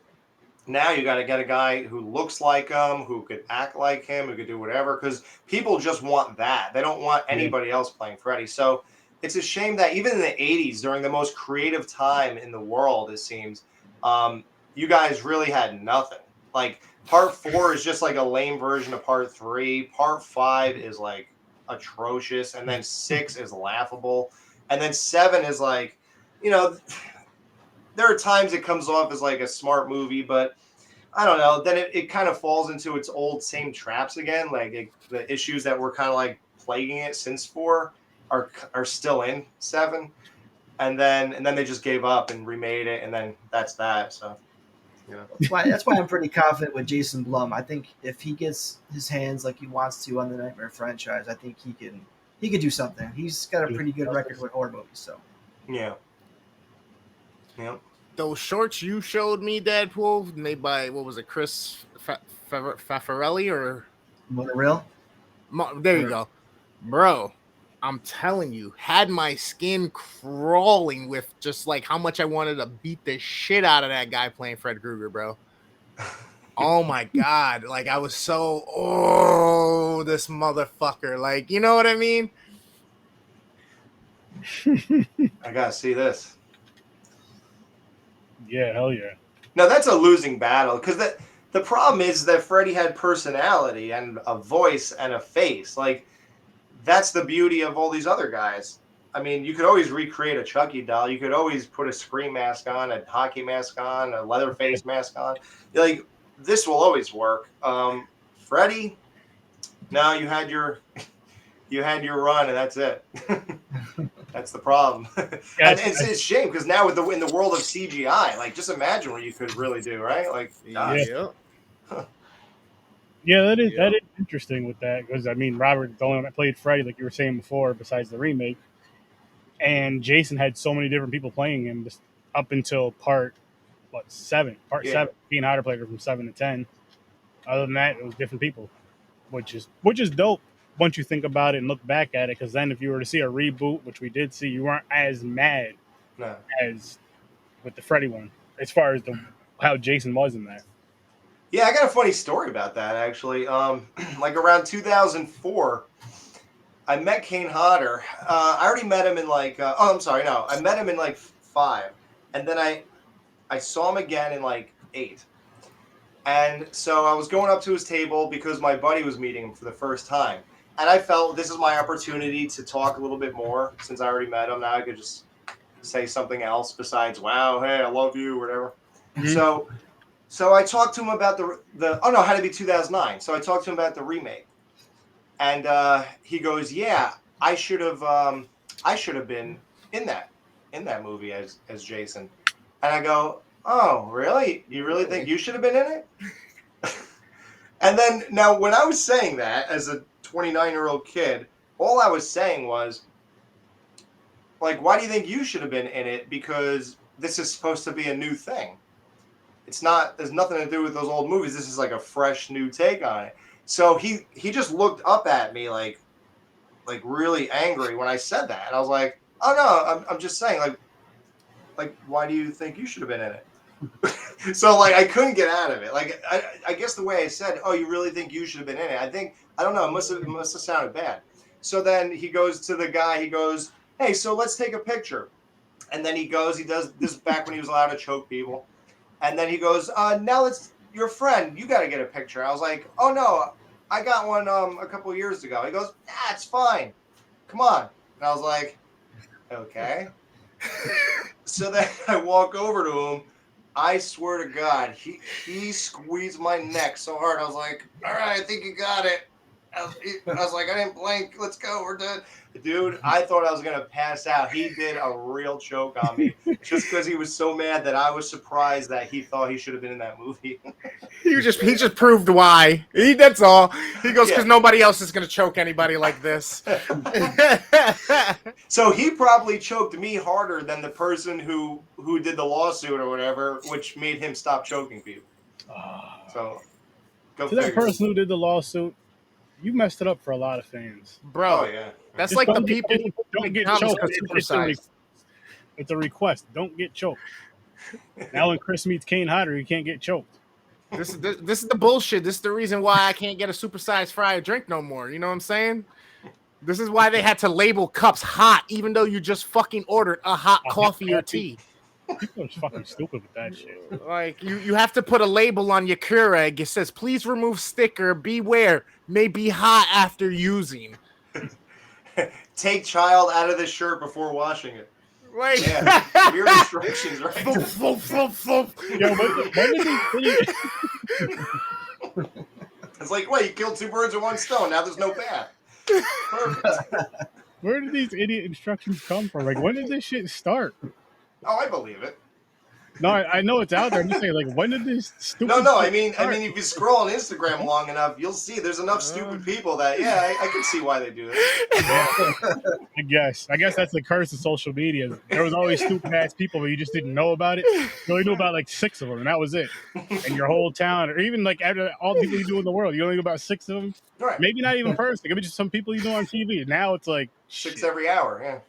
now you got to get a guy who looks like him, who could act like him, who could do whatever, because people just want that. They don't want anybody else playing Freddy. So it's a shame that even in the 80s, during the most creative time in the world, it seems, you guys really had nothing. Like, part 4 is just like a lame version of part 3. Part 5 is like atrocious, and then 6 is laughable, and then 7 is like, you know, there are times it comes off as like a smart movie, but I don't know. Then it kind of falls into its old same traps again. Like, the issues that were kind of like plaguing it since 4 are still in 7, and then they just gave up and remade it, and then that's that. So, you know, that's why I'm pretty confident with Jason Blum. I think if he gets his hands like he wants to on the Nightmare franchise, I think he could do something. He's got a pretty good record with horror movies. So yeah. Those shorts you showed me, Deadpool, made by, what was it, Chris Faffarelli or Monorail? There you go, bro. I'm telling you, had my skin crawling with just like how much I wanted to beat the shit out of that guy playing Fred Krueger, bro. Oh my god, like I was so, this motherfucker, like, you know what I mean? I gotta see this. Yeah, hell yeah. Now that's a losing battle, because the problem is that Freddy had personality and a voice and a face. Like, that's the beauty of all these other guys. I mean, you could always recreate a Chucky doll. You could always put a Scream mask on, a hockey mask on, a Leatherface mask on. Like, this will always work. Freddy, no, you had your run, and that's it. That's the problem. And it's a shame, because now in the world of CGI, like, just imagine what you could really do, right? Like, yeah, that is interesting with that, because I mean, Robert, the only one that played Freddy, like you were saying before, besides the remake, and Jason had so many different people playing him just up until part 7. Part 7, being Hodder played from 7 to 10. Other than that, it was different people, which is dope once you think about it and look back at it. Because then, if you were to see a reboot, which we did see, you weren't as mad as with the Freddy one, as far as how Jason was in that. Yeah, I got a funny story about that, actually. Like, around 2004, I met Kane Hodder. I already met him in like, I met him in like 5. And then I saw him again in like 8. And so I was going up to his table because my buddy was meeting him for the first time. And I felt this is my opportunity to talk a little bit more, since I already met him. Now I could just say something else besides, wow, hey, I love you, or whatever. Mm-hmm. So I talked to him about it had to be 2009. So I talked to him about the remake. And he goes, yeah, I should have been in that movie as Jason. And I go, oh, really? You really think you should have been in it? And then, now, when I was saying that as a 29-year-old kid, all I was saying was, like, why do you think you should have been in it? Because this is supposed to be a new thing. It's not, there's nothing to do with those old movies. This is like a fresh new take on it. So he just looked up at me like really angry when I said that. And I was like, oh no, I'm just saying, like, why do you think you should have been in it? So, like, I couldn't get out of it. Like, I guess the way I said, oh, you really think you should have been in it? I don't know, it must have sounded bad. So then he goes to the guy, he goes, hey, so let's take a picture. And then he does this back when he was allowed to choke people. And then he goes, now it's your friend. You got to get a picture. I was like, oh, no, I got one a couple of years ago. He goes, it's fine. Come on. And I was like, okay. So then I walk over to him. I swear to God, he squeezed my neck so hard. I was like, all right, I think you got it. I was like, I didn't blink. Let's go. We're done. Dude, I thought I was going to pass out. He did a real choke on me just because he was so mad that I was surprised that he thought he should have been in that movie. He just proved why. That's all. He goes, because Yeah. nobody else is going to choke anybody like this. So he probably choked me harder than the person who did the lawsuit or whatever, which made him stop choking people. So, go To that figure. person who did the lawsuit, you messed it up for a lot of fans. Bro, Oh, yeah. that's Just like the don't people don't get Thomas choked. got supersized. It's a request. Don't get choked. Now when Chris meets Kane Hodder, he can't get choked. This is the bullshit. This is the reason why I can't get a supersized fry or drink no more. You know what I'm saying? This is why they had to label cups hot, even though you just fucking ordered a hot coffee or tea. People are fucking stupid with that shit. Like you have to put a label on your Keurig. It says, "Please remove sticker. Beware, may be hot after using." Take child out of the shirt before washing it. Like, Yeah, weird instructions, right? Yo, when did It's like, wait, you killed 2 birds with 1 stone. Now there's no bath. Perfect. where did these idiot instructions come from? Like, when did this shit start? Oh, I believe it. No, I know it's out there. I'm just saying, like, when did this stupid? No. I shit mean, start? if you scroll on Instagram long enough, you'll see there's enough stupid people that I can see why they do that. I guess that's the curse of social media. There was always stupid ass people, but you just didn't know about it. You only knew about like 6 of them, and that was it. And your whole town, or even like all the people you do in the world, you only knew about 6 of them. Right. Maybe not even personally. Maybe just some people you know on TV. Now it's like 6 shit, every hour.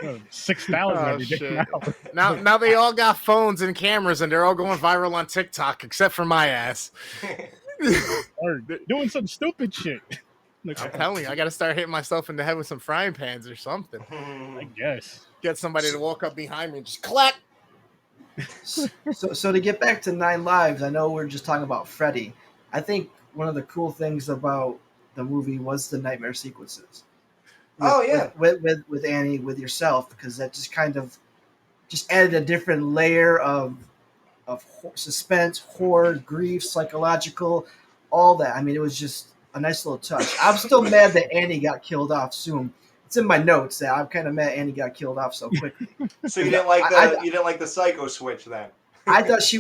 oh, 6,000 every day shit. now. now they all got phones and cameras, and they're all going viral on TikTok, except for my ass. Yeah. Or doing some stupid shit. Like, I'm telling you, I got to start hitting myself in the head with some frying pans or something. I guess. Get somebody to walk up behind me and just clap. So to get back to 9 Lives, I know we're just talking about Freddy. I think one of the cool things about the movie was the nightmare sequences. Oh, yeah. With Annie, with yourself, because that just kind of just added a different layer of suspense, horror, grief, psychological, all that. I mean, it was just a nice little touch. I'm still mad that Annie got killed off soon. It's in my notes that I'm kind of mad Annie got killed off so quickly. So you didn't like the psycho switch then? I thought she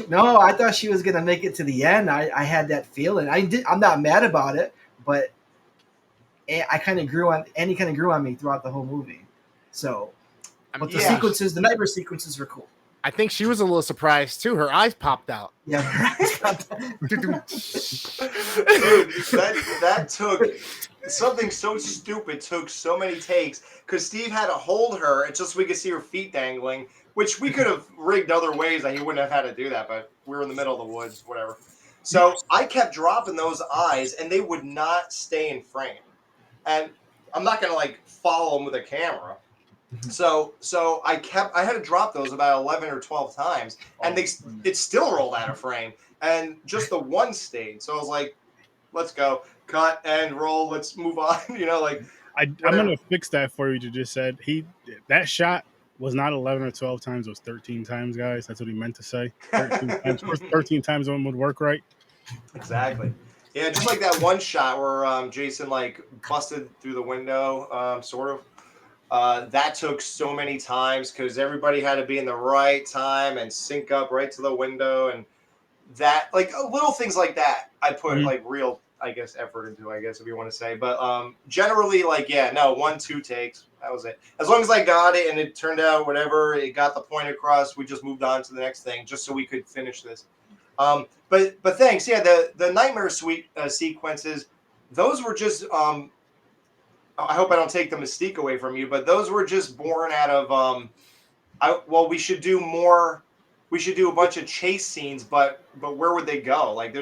was gonna make it to the end. I had that feeling. I'm not mad about it, but Annie kind of grew on me throughout the whole movie. So, but the sequences, the nightmare sequences were cool. I think she was a little surprised too. Her eyes popped out. Yeah. Dude, that took something so stupid. Took so many takes because Steve had to hold her just so we could see her feet dangling, which we could have rigged other ways that he wouldn't have had to do that. But we were in the middle of the woods, whatever. So I kept dropping those eyes, and they would not stay in frame. And I'm not gonna like follow them with a camera. So I had to drop those about 11 or 12 times, and it still rolled out of frame, and just the one stayed. So I was like, let's go, cut and roll, let's move on. I'm gonna fix that for you. You just said that shot was not 11 or 12 times. It was 13 times, guys. That's what he meant to say. 13 times one would work right. Exactly. Yeah, just like that one shot where Jason like busted through the window, sort of. That took so many times because everybody had to be in the right time and sync up right to the window, and that like little things like that I put like real, I guess, effort into, I guess, if you want to say. But generally, like, 1-2 takes, that was it. As long as I got it and it turned out whatever, it got the point across, we just moved on to the next thing just so we could finish this. But thanks. Yeah, the nightmare sequences, those were just I hope I don't take the mystique away from you, but those were just born out of we should do more. We should do a bunch of chase scenes, but where would they go? Like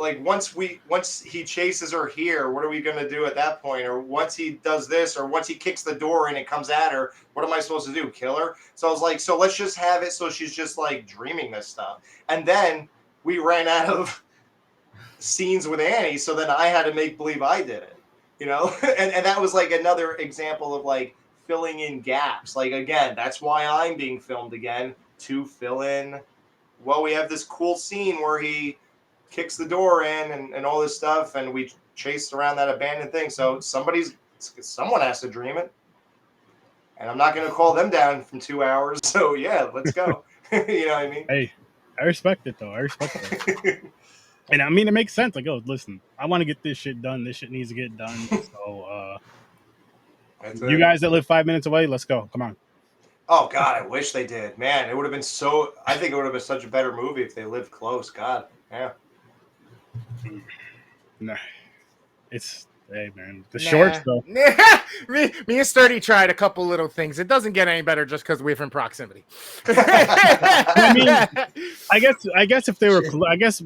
once he chases her here, what are we gonna do at that point? Or once he does this, or once he kicks the door and it comes at her, what am I supposed to do? Kill her? So I was like, so let's just have it so she's just like dreaming this stuff. And then we ran out of scenes with Annie, so then I had to make believe I did it, you know. And that was like another example of like filling in gaps. Like, again, that's why I'm being filmed again, to fill in. Well, we have this cool scene where he kicks the door in and all this stuff, and we chased around that abandoned thing. So someone has to dream it, and I'm not going to call them down from 2 hours. So yeah, let's go. You know what I mean? Hey, I respect it though. I respect it. And I mean, it makes sense. Like, oh, listen, I want to get this shit done. This shit needs to get done. So, you guys that live 5 minutes away, let's go. Come on. Oh God, I wish they did. Man, it would have been so. I think it would have been such a better movie if they lived close. God, yeah. No, it's hey man, the shorts though. me and Sturdy tried a couple little things. It doesn't get any better just because we're in proximity. I mean, I guess if they were, I guess.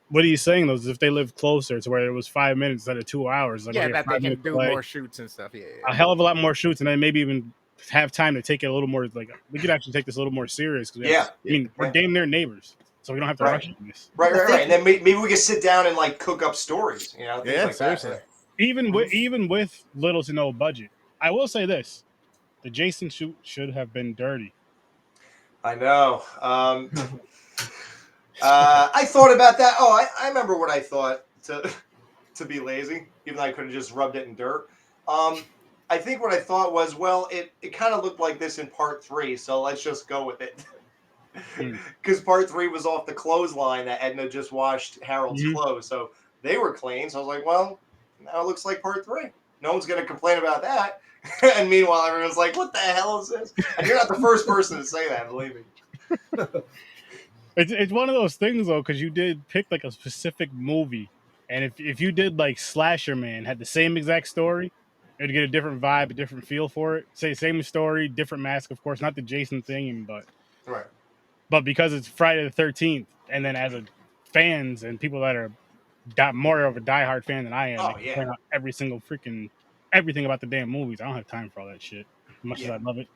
What are you saying though? Is if they live closer to where it was 5 minutes instead of 2 hours, like, yeah, okay, that they can do away, more shoots and stuff. Yeah, a hell of a lot more shoots, and then maybe even have time to take it a little more. Like, we could actually take this a little more serious. Yeah, I mean, we're damn near neighbors, so we don't have to rush this. Right. And then maybe we can sit down and like cook up stories, you know, things like seriously. that. Even with little to no budget, I will say this: the Jason shoot should have been dirty. I know. I thought about that. Oh, I remember what I thought to be lazy, even though I could have just rubbed it in dirt. I think what I thought was, well, it kind of looked like this in part 3, so let's just go with it. Because part 3 was off the clothesline that Edna just washed Harold's clothes, so they were clean. So I was like, well, now it looks like part 3. No one's going to complain about that. And meanwhile, everyone's like, what the hell is this? And you're not the first person to say that, believe me. It's one of those things though, because you did pick like a specific movie, and if you did like Slasher Man, had the same exact story, it'd get a different vibe, a different feel for it. Say same story, different mask, of course, not the Jason thing, but because it's Friday the 13th, and then as a fans and people that are more of a diehard fan than I am, they point out every single freaking everything about the damn movies. I don't have time for all that shit. As much as I love it.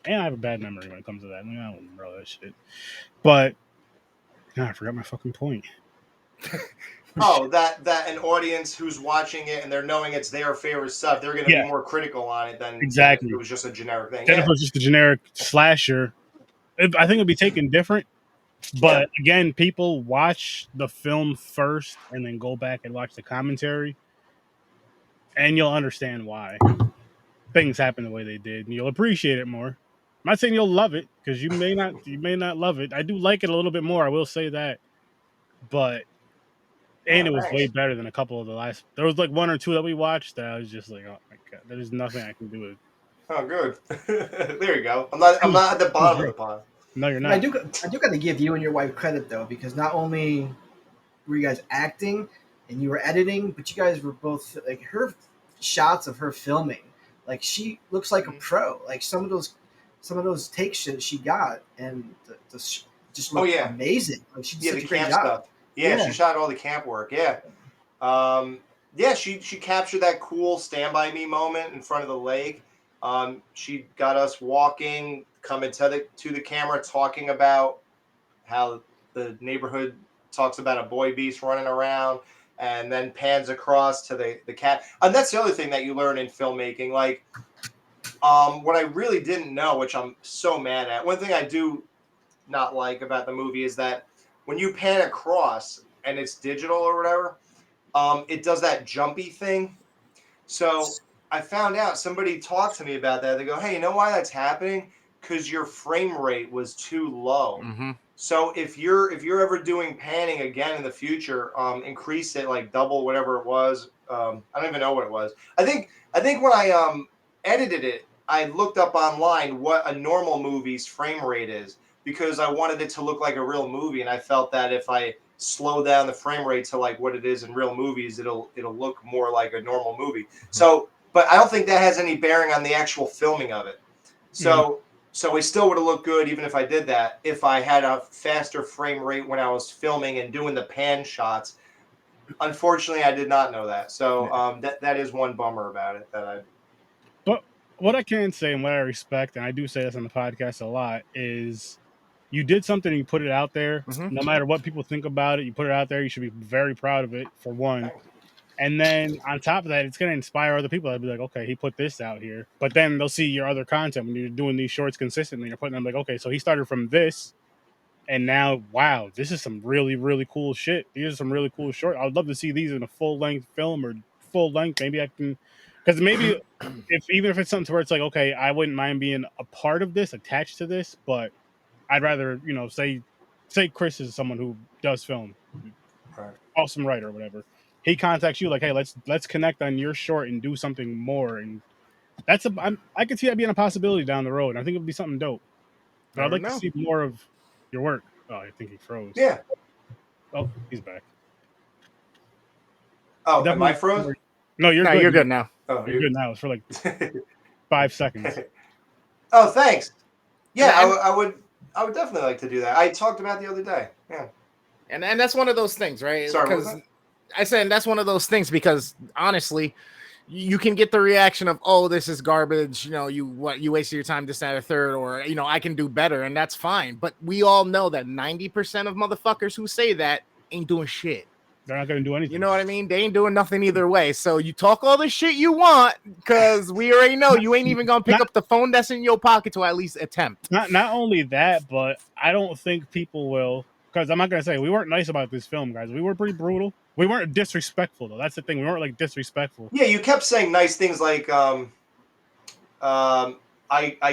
And I have a bad memory when it comes to that. I mean, I don't remember all that shit. But I forgot my fucking point. That an audience who's watching it and they're knowing it's their favorite stuff, they're going to be more critical on it than exactly. If it was just a generic thing. If it was just a generic slasher, I think it'd be taken different. But again, people watch the film first and then go back and watch the commentary, and you'll understand why things happen the way they did, and you'll appreciate it more. I'm not saying you'll love it, because you may not love it. I do like it a little bit more, I will say that. But it was way better than a couple of the last. There was like 1 or 2 that we watched that I was just like, oh my god, there's nothing I can do with it. Oh, good. There you go. I'm not at the bottom of the pond. No, you're not. I do got to give you and your wife credit though, because not only were you guys acting and you were editing, but you guys were both like her shots of her filming. Like, she looks like a pro. Like some of those takes that she got, and just look amazing. Like, she did such a great job. Stuff. Yeah, she shot all the camp work. Yeah, she captured that cool Stand By Me moment in front of the lake. She got us walking, coming to the camera, talking about how the neighborhood talks about a boy beast running around, and then pans across to the cat. And that's the other thing that you learn in filmmaking. Like, what I really didn't know, which I'm so mad at. One thing I do not like about the movie is that when you pan across and it's digital or whatever, it does that jumpy thing. So I found out, somebody talked to me about that. They go, hey, you know why that's happening? Because your frame rate was too low. Mm-hmm. So if you're ever doing panning again in the future, increase it, like double whatever it was. I don't even know what it was. I think when I edited it, I looked up online what a normal movie's frame rate is, because I wanted it to look like a real movie, and I felt that if I slow down the frame rate to like what it is in real movies, it'll look more like a normal movie. So, but I don't think that has any bearing on the actual filming of it. So it still would have looked good even if I did that. If I had a faster frame rate when I was filming and doing the pan shots, unfortunately, I did not know that. So that is one bummer about it that I. But what I can say and what I respect, and I do say this on the podcast a lot, is you did something and you put it out there. Mhm. No matter what people think about it, you put it out there. You should be very proud of it, for one. Thanks. And then on top of that, it's going to inspire other people. I'd be like, okay, he put this out here. But then they'll see your other content when you're doing these shorts consistently. You're putting them like, okay, so he started from this. And now, wow, this is some really, really cool shit. These are some really cool short. I would love to see these in a full length film or full length. Maybe I can, because maybe even if it's something where it's like, okay, I wouldn't mind being a part of this, attached to this, but I'd rather, say Chris is someone who does film, Right. awesome writer or whatever. He contacts you like, hey, let's connect on your short and do something more. And I could see that being a possibility down the road. I think it would be something dope. But I'd Never like to know. see more of your work. Oh, I think he froze. Yeah. Oh, he's back. Oh, am Definitely- I frozen? No, you're No, good. you're good now. Oh, You're good now. It's for like 5 seconds. Oh, thanks. Yeah, And- I would definitely like to do that. I talked about it the other day. Yeah. And that's one of those things, right? Sorry, what was Because that? I said that's one of those things because honestly, you can get the reaction of, oh, this is garbage, you wasted your time, this, that, or third, or I can do better, and that's fine. But we all know that 90% of motherfuckers who say that ain't doing shit. They're not going to do anything. You know what I mean? They ain't doing nothing either way. So you talk all the shit you want because we already know you ain't even gonna pick up the phone that's in your pocket to at least attempt. Not only that, but I don't think people will. Because I'm not going to say we weren't nice about this film, guys. We were pretty brutal. We weren't disrespectful, though. That's the thing. We weren't like disrespectful. Yeah, you kept saying nice things like I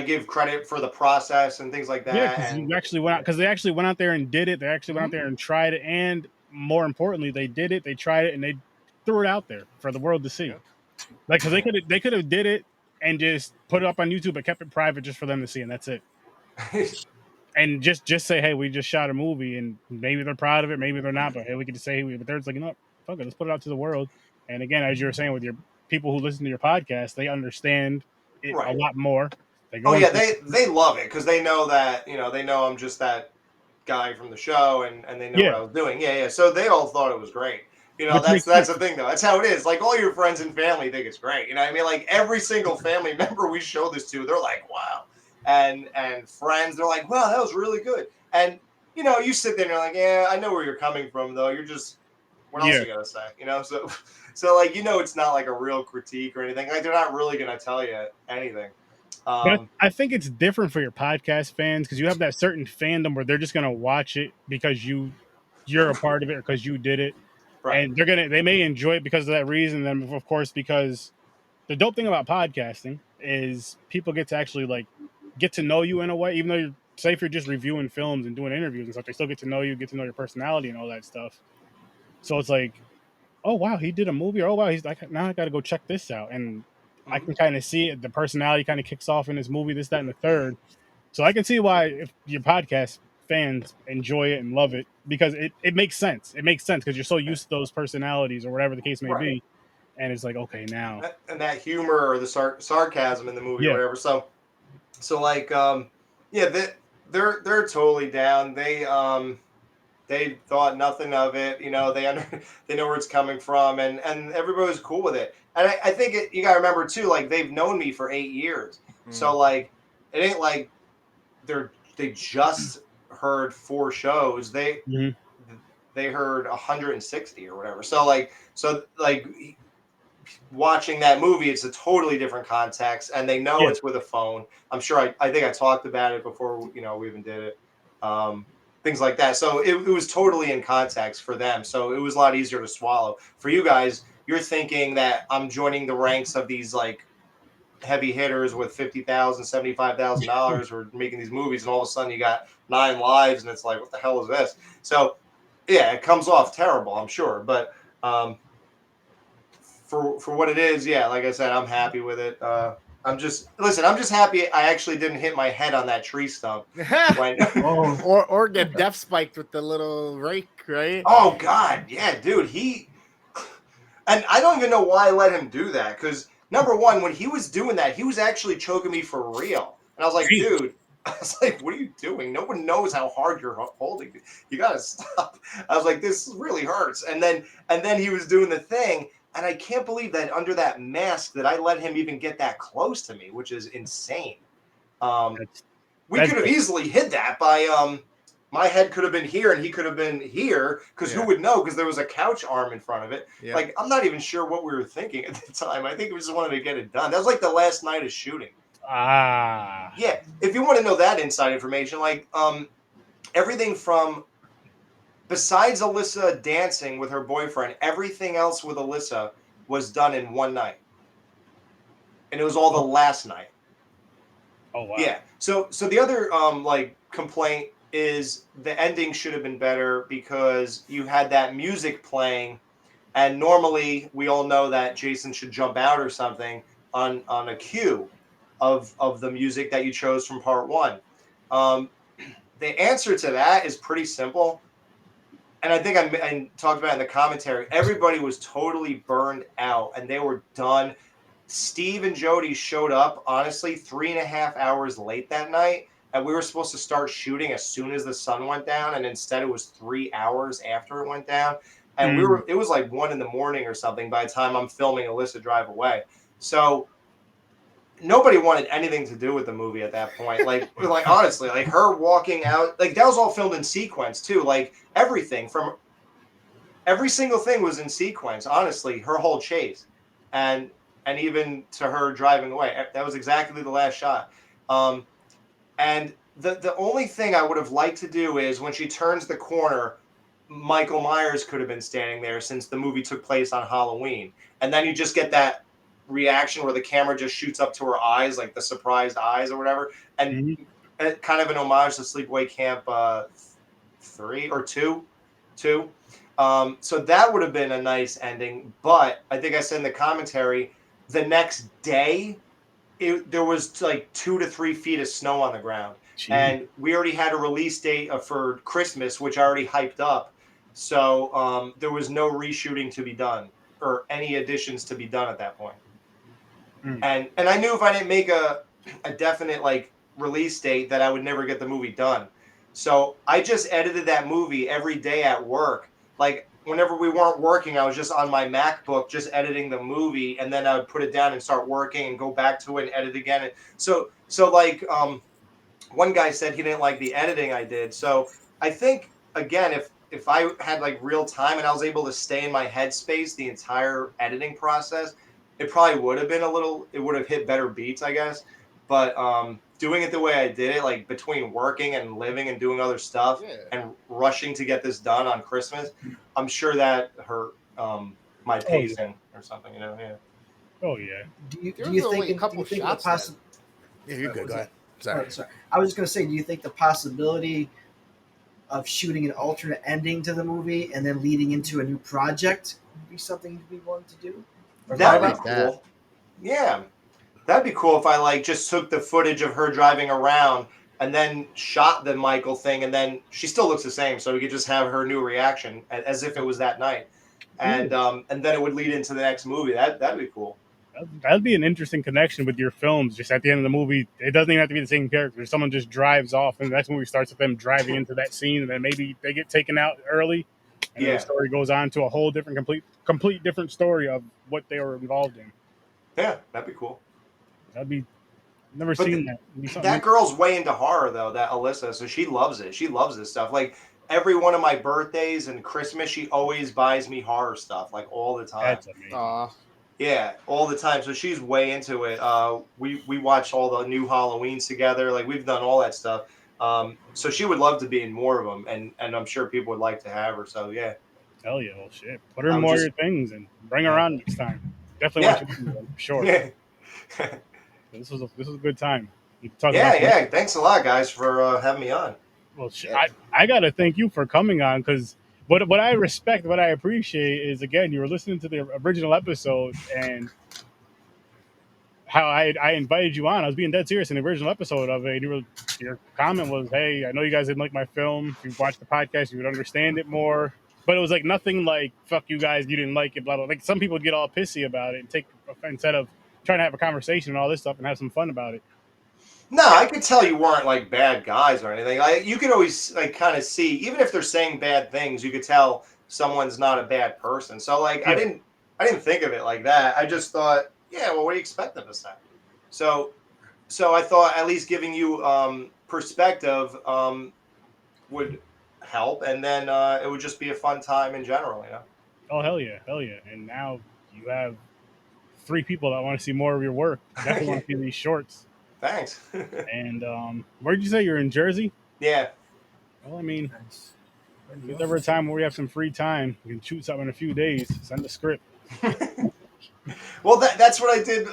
give credit for the process and things like that. Yeah, because and you actually went out. Because they actually went out there and did it. They actually went out there and tried it. And more importantly, they did it. They tried it, and they threw it out there for the world to see. Yeah. Like, because they could have did it and just put it up on YouTube, but kept it private just for them to see, and that's it. And just say, hey, we just shot a movie, and maybe they're proud of it, maybe they're not, but hey, we can just say, but they're just like, fuck it, let's put it out to the world. And again, as you were saying with your people who listen to your podcast, they understand it Right. a lot more. They go Oh yeah, into- they love it because they know that they know I'm just that guy from the show and they know Yeah. what I was doing. Yeah. So they all thought it was great. Which That's makes the sense. thing though. That's how it is. Like all your friends and family think it's great. You know what I mean? Like every single family member we show this to, they're like, wow. And friends, they're like, wow, that was really good. And you sit there and you're like, yeah, I know where you're coming from though. You're just what else Yeah. you gotta say? So like it's not like a real critique or anything. Like they're not really gonna tell you anything. But I think it's different for your podcast fans because you have that certain fandom where they're just gonna watch it because you're a part of it or because you did it, Right. and they may enjoy it because of that reason. And then of course, because the dope thing about podcasting is people get to actually get to know you in a way, even though say if you're just reviewing films and doing interviews and stuff, they still get to know you, get to know your personality and all that stuff. So it's like, oh wow, he did a movie, or oh wow, he's like, now I got to go check this out, and I can kind of see it. The personality kind of kicks off in this movie, this, that, and the third. So I can see why if your podcast fans enjoy it and love it because it makes sense. It makes sense because you're so used to those personalities or whatever the case may be, and it's like, okay, now and that humor or the sarcasm in the movie Yeah. or whatever. So like yeah, they're totally down. They thought nothing of it. They know where it's coming from, and everybody was cool with it. And I think you gotta remember too, like they've known me for 8 years, so like it ain't like they just heard 4 shows. They heard 160 or whatever. So like watching that movie, it's a totally different context, and they know it's with a phone. I'm sure I think I talked about it before we even did it. Things like that. So it was totally in context for them. So it was a lot easier to swallow. For you guys, you're thinking that I'm joining the ranks of these like heavy hitters with $50,000, $75,000 who are making these movies, and all of a sudden you got 9 lives, and it's like, what the hell is this? So yeah, it comes off terrible, I'm sure, but for what it is, yeah, like I said, I'm happy with it. I'm just happy I actually didn't hit my head on that tree stump. or get death spiked with the little rake, right? Oh God, yeah, dude. And I don't even know why I let him do that, because number one, when he was doing that, he was actually choking me for real, and I was like, dude, I was like, what are you doing? No one knows how hard you're holding. You gotta stop. I was like, this really hurts. And then he was doing the thing, and I can't believe that under that mask that I let him even get that close to me, which is insane. That's We could have easily hid that by my head could have been here and he could have been here, because who would know? Because there was a couch arm in front of it. Yeah. Like, I'm not even sure what we were thinking at the time. I think we just wanted to get it done. That was like the last night of shooting. Yeah, if you want to know that inside information, like everything from, besides Alyssa dancing with her boyfriend, everything else with Alyssa was done in one night, and it was all the last night. Oh wow. Yeah. So the other like complaint is the ending should have been better, because you had that music playing, and normally we all know that Jason should jump out or something on a cue of the music that you chose from part one. The answer to that is pretty simple, and I think I talked about it in the commentary. Everybody was totally burned out, and they were done. Steve and Jody showed up, honestly, 3.5 hours late that night, and we were supposed to start shooting as soon as the sun went down, and instead it was 3 hours after it went down, and it was like 1 a.m. or something by the time I'm filming Alyssa drive away. So nobody wanted anything to do with the movie at that point. Like honestly, like her walking out, like that was all filmed in sequence too. Like every single thing was in sequence. Honestly, her whole chase, and even to her driving away, that was exactly the last shot. And the only thing I would have liked to do is when she turns the corner, Michael Myers could have been standing there, since the movie took place on Halloween, and then you just get that reaction where the camera just shoots up to her eyes, like the surprised eyes or whatever, and kind of an homage to Sleepaway Camp 3 or 2. So that would have been a nice ending, but I think I said in the commentary, the next day there was like 2 to 3 feet of snow on the ground. Jeez. And we already had a release date for Christmas, which I already hyped up. So there was no reshooting to be done or any additions to be done at that point. And I knew if I didn't make a definite like release date that I would never get the movie done. So I just edited that movie every day at work. Like whenever we weren't working, I was just on my MacBook just editing the movie, and then I would put it down and start working and go back to it and edit again. And so like one guy said he didn't like the editing I did. So I think again, if I had like real time and I was able to stay in my headspace the entire editing process, it probably would have been it would have hit better beats, I guess. But doing it the way I did it, like between working and living and doing other stuff and rushing to get this done on Christmas, I'm sure that hurt my pacing or something, you know? Yeah. Oh yeah. Do you think a couple shots? Yeah, you're good. Go ahead. Sorry. I was just gonna say, do you think the possibility of shooting an alternate ending to the movie and then leading into a new project would be something you'd be willing to do? That'd be cool. Yeah. That'd be cool if I like just took the footage of her driving around and then shot the Michael thing, and then she still looks the same, so we could just have her new reaction as if it was that night, and then it would lead into the next movie. That'd be cool. That'd be an interesting connection with your films. Just at the end of the movie, it doesn't even have to be the same character. Someone just drives off, and the next movie starts with them driving into that scene, and then maybe they get taken out early, and the story goes on to a whole different, complete different story of what they were involved in. Yeah, that'd be cool. That'd be never seen that. That girl's way into horror though, that Alyssa, so she loves it. She loves this stuff. Like every one of my birthdays and Christmas, she always buys me horror stuff, like all the time. That's amazing. Yeah, all the time. So she's way into it. We watched all the new Halloweens together. Like we've done all that stuff. So she would love to be in more of them, and I'm sure people would like to have her. So yeah. Hell yeah, well shit. Put her in more of your things and bring her on next time. Definitely want you to do that, for sure. Yeah. This was a good time. Thanks a lot, guys, for having me on. Well, shit, I gotta thank you for coming on, because what I respect, what I appreciate is, again, you were listening to the original episode and how I invited you on. I was being dead serious in the original episode of it. Your comment was, "Hey, I know you guys didn't like my film. If you watched the podcast, you would understand it more." But it was like nothing like "fuck you guys, you didn't like it." Blah blah. Like some people would get all pissy about it and take instead of trying to have a conversation and all this stuff and have some fun about it. No, I could tell you weren't like bad guys or anything. You could always like kind of see, even if they're saying bad things, you could tell someone's not a bad person. So like Yeah. I didn't think of it like that. I just thought, yeah, well, what do you expect them to say? So I thought at least giving you perspective would help, and then it would just be a fun time in general, you know. Oh hell yeah, hell yeah! And now you have 3 people that want to see more of your work. Definitely want to see these shorts. Thanks. And where did you say you're in Jersey? Yeah. Well, I mean, Nice. if there's ever a time where we have some free time, we can shoot something in a few days. Send a script. Well, that's what I did.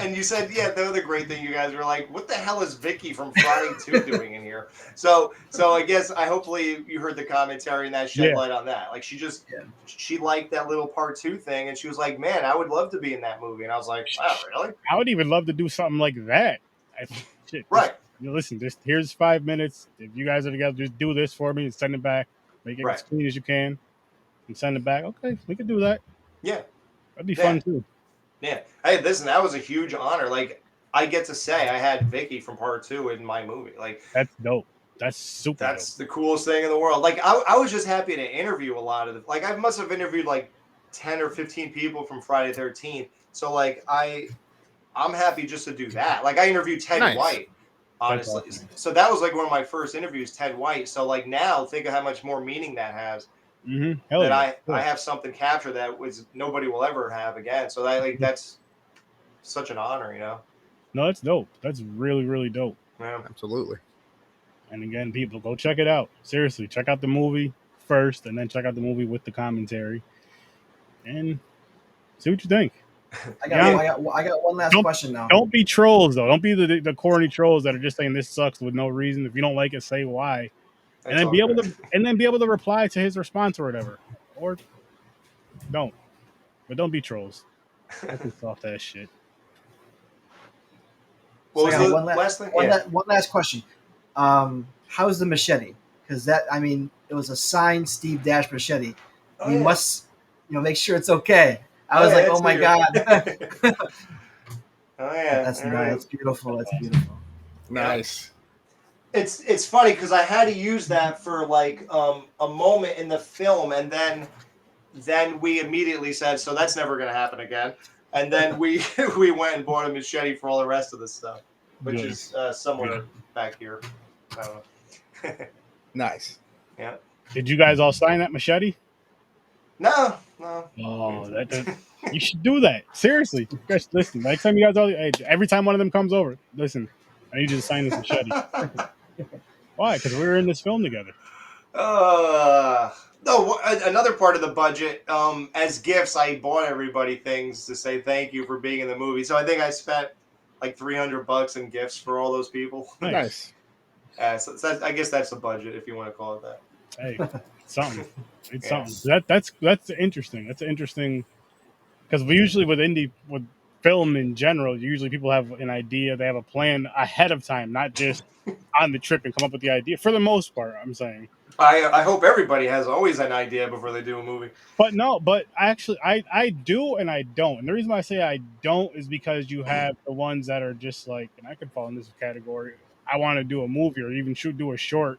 And you said, yeah, the other great thing, you guys were like, what the hell is Vicky from Friday 2 doing in here? So I guess hopefully you heard the commentary and that shed Yeah. light on that. Like she liked that little part 2 thing, and she was like, man, I would love to be in that movie. And I was like, wow, really? I would even love to do something like that. Shit, Right. Listen, just here's 5 minutes. If you guys are together, just do this for me and send it back. Make it Right. as clean as you can and send it back. Okay, we could do that. Yeah. That'd be fun too. Yeah. Hey, listen, that was a huge honor. Like, I get to say I had Vicky from part 2 in my movie. Like, that's dope. That's super that's dope. the coolest thing in the world. Like, I was just happy to interview a lot of like, I must have interviewed like 10 or 15 people from Friday 13th. So like I'm happy just to do that. Like, I interviewed Ted Nice. White, honestly. Awesome. So that was like one of my first interviews, Ted White. So like now think of how much more meaning that has. Mm-hmm. That I have something captured that was nobody will ever have again. So that's such an honor, you know. No, that's dope. That's really, really dope. Yeah. Absolutely. And again, people, go check it out. Seriously, check out the movie first, and then check out the movie with the commentary, and see what you think. I got one last question now. Don't be trolls though. Don't be the corny trolls that are just saying this sucks with no reason. If you don't like it, say why, and then be able to reply to his response or whatever. Or don't, but don't be trolls. That's soft ass shit. What was the one last thing? One last question. How's the machete? Because it was a signed Steve Dash machete. We must, make sure it's okay. I was like, oh my god. Oh yeah, that's nice. That's beautiful. That's beautiful. Nice. It's funny because I had to use that for like a moment in the film, and then we immediately said, so that's never going to happen again. And then we went and bought a machete for all the rest of the stuff, which is somewhere back here. I don't know. Nice. Yeah. Did you guys all sign that machete? No. Oh, you should do that. Seriously, guys, listen. Next time you guys every time one of them comes over, listen. I need you to sign this machete. Why? Because we were in this film together. No, another part of the budget, as gifts, I bought everybody things to say thank you for being in the movie. So I think I spent like $300 in gifts for all those people. Nice. So I guess that's the budget, if you want to call it that. Hey, it's something. It's something. That's interesting. That's interesting because we usually with film in general, usually people have an idea, they have a plan ahead of time, not just on the trip and come up with the idea. For the most part, I'm saying. I hope everybody has always an idea before they do a movie. But no, actually I do and I don't. And the reason why I say I don't is because you have the ones that are just like, and I could fall in this category, I want to do a movie or even do a short.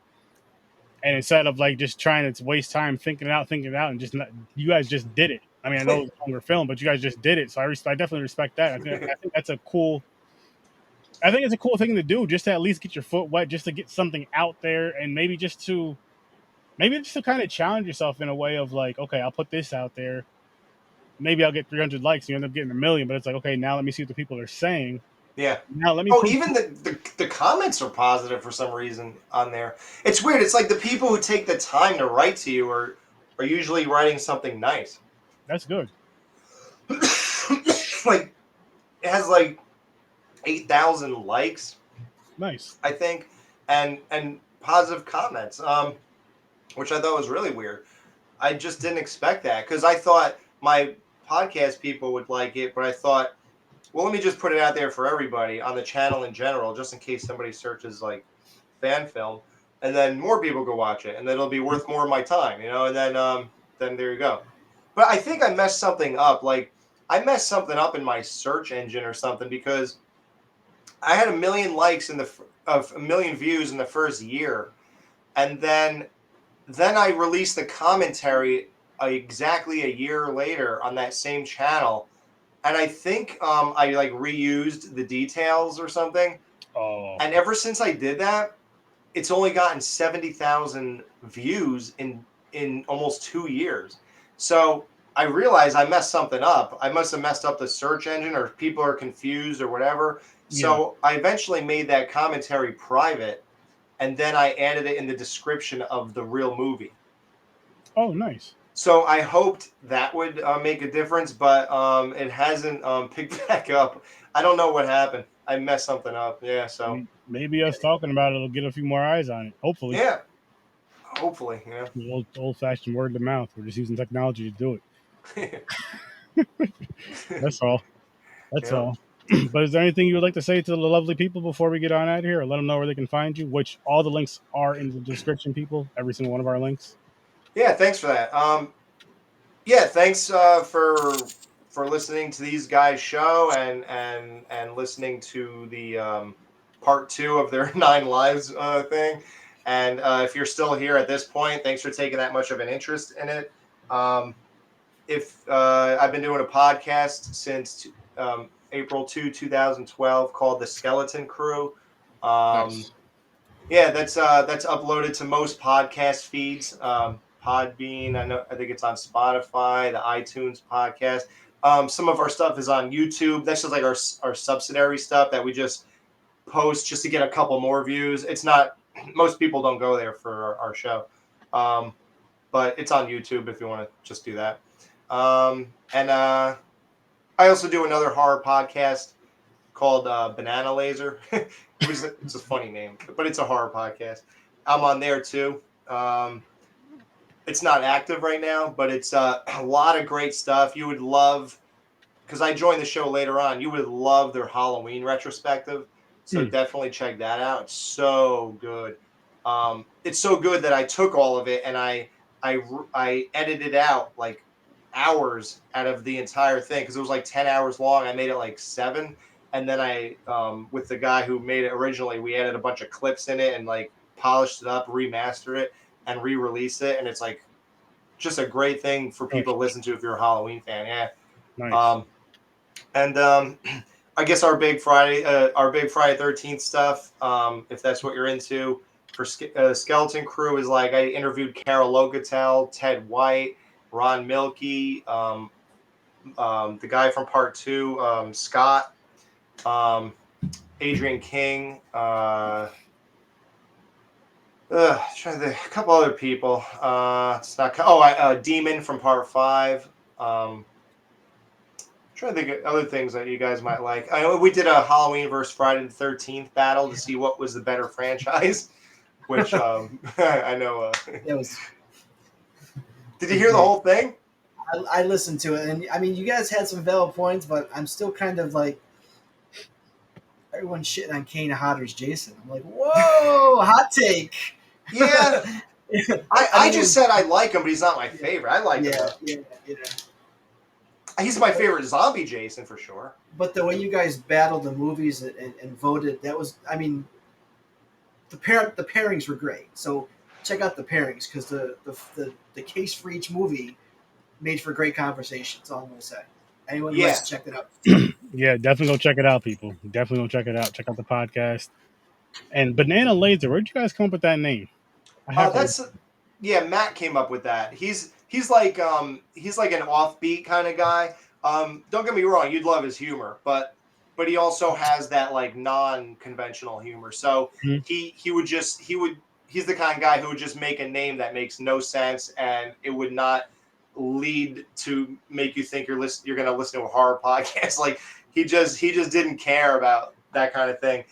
And instead of like just trying to waste time thinking it out, and just you guys just did it. I mean, I know it's a longer film, but you guys just did it. So I definitely respect that. I think that's a cool. I think it's a cool thing to do, just to at least get your foot wet, just to get something out there, and maybe just to kind of challenge yourself in a way of like, okay, I'll put this out there. Maybe I'll get 300 likes. You end up getting 1 million, but it's like, okay, now let me see what the people are saying. Yeah. Now let me. Even the comments are positive for some reason on there. It's weird. It's like the people who take the time to write to you are usually writing something nice. That's good. Like it has like 8,000 likes. Nice. I think, and positive comments. Which I thought was really weird. I just didn't expect that because I thought my podcast people would like it, but I thought, well, let me just put it out there for everybody on the channel in general, just in case somebody searches like fan film, and then more people go watch it, and then it'll be worth more of my time, and then there you go. But I think I messed something up. Like I messed something up in my search engine or something because I had 1 million likes of 1 million views in the first year, and then I released the commentary exactly a year later on that same channel, and I think I like reused the details or something. Oh, And ever since I did that, it's only gotten 70,000 views in almost 2 years. So I realized I messed something up. I must have messed up the search engine, or people are confused or whatever. yeah. So I eventually made that commentary private, and then I added it in the description of the real movie. Oh, nice. So I hoped that would make a difference, but it hasn't picked back up. I don't know what happened. I messed something up. Yeah. So Maybe us talking about it will get a few more eyes on it. Hopefully. yeah, hopefully, yeah. The old fashioned word of mouth. We're just using technology to do it. That's all. That's Yeah. all. But is there anything you would like to say to the lovely people before we get on out of here, or let them know where they can find you? Which all the links are in the description, people. Every single one of our links. Yeah, thanks for that. Yeah, thanks for listening to these guys' show and listening to the part 2 of their 9 lives thing. And if you're still here at this point, thanks for taking that much of an interest in it. If I've been doing a podcast since April 2012 called The Skeleton Crew. Nice. Yeah, that's uploaded to most podcast feeds. Podbean, I think it's on Spotify, the iTunes podcast. Some of our stuff is on YouTube. That's just like our subsidiary stuff that we just post just to get a couple more views. It's not, most people don't go there for our show. But it's on YouTube if you want to just do that. And I also do another horror podcast called Banana Laser. It's a funny name, but it's a horror podcast. I'm on there too. It's not active right now, but it's a lot of great stuff. You would love, because I joined the show later on, you would love their Halloween retrospective. So definitely check that out. It's so good. It's so good that I took all of it and I edited out like hours out of the entire thing, because it was like 10 hours long. I made it like 7. And then I, with the guy who made it originally, we added a bunch of clips in it and like polished it up, remastered it, and re-released it. And it's like just a great thing for people to listen to if you're a Halloween fan. Yeah. Nice. And I guess our big Friday 13th stuff, if that's what you're into, for Skeleton Crew is like I interviewed Carol Locatel, Ted White, Ron Milkey, the guy from part 2, Scott, Adrian King, trying to think, a couple other people. It's not. Demon from part 5. Trying to think of other things that you guys might like. I know we did a Halloween versus Friday the 13th battle to see what was the better franchise. Which I know. It was. Did you hear the whole thing? I listened to it, and I mean, you guys had some valid points, but I'm still kind of like, everyone's shitting on Kane Hodder's Jason. I'm like, whoa, hot take. Yeah. I just said I like him, but he's not my favorite. I like him. Yeah. He's my favorite zombie Jason for sure. But the way you guys battled the movies and voted, that was, I mean, the pairings were great. So check out the pairings, because the case for each movie made for great conversation. That's all I'm going to say. Anyone who has checked it out. Yeah, definitely go check it out, people. Definitely go check it out. Check out the podcast. And Banana Laser, where'd you guys come up with that name? Matt came up with that. He's like an offbeat kind of guy. Don't get me wrong, you'd love his humor, but he also has that like non-conventional humor. So he's the kind of guy who would just make a name that makes no sense, and it would not lead to make you think you're going to listen to a horror podcast. Like he just didn't care about that kind of thing.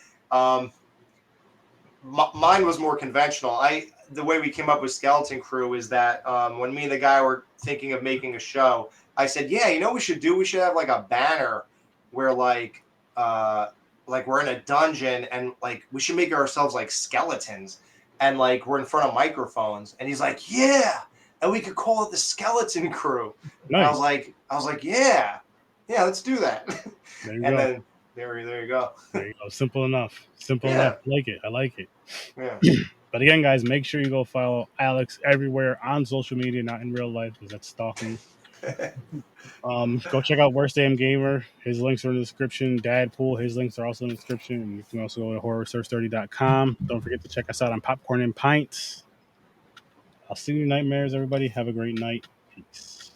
Mine was more conventional. The way we came up with Skeleton Crew is that when me and the guy were thinking of making a show, I said, yeah, you know what we should do? We should have like a banner where like we're in a dungeon, and like we should make ourselves like skeletons, and like we're in front of microphones. And he's like, yeah, and we could call it the Skeleton Crew. Nice. And I was like, yeah, let's do that. There you go. There you go. There you go. Simple enough. Simple Yeah. enough. I like it. Yeah. But again, guys, make sure you go follow Alex everywhere on social media, not in real life, because that's stalking. Go check out Worst Damn Gamer. His links are in the description. Dadpool, his links are also in the description. And you can also go to HorrorWithSir.STURDY.com. Don't forget to check us out on Popcorn and Pints. I'll see you nightmares, everybody. Have a great night. Peace.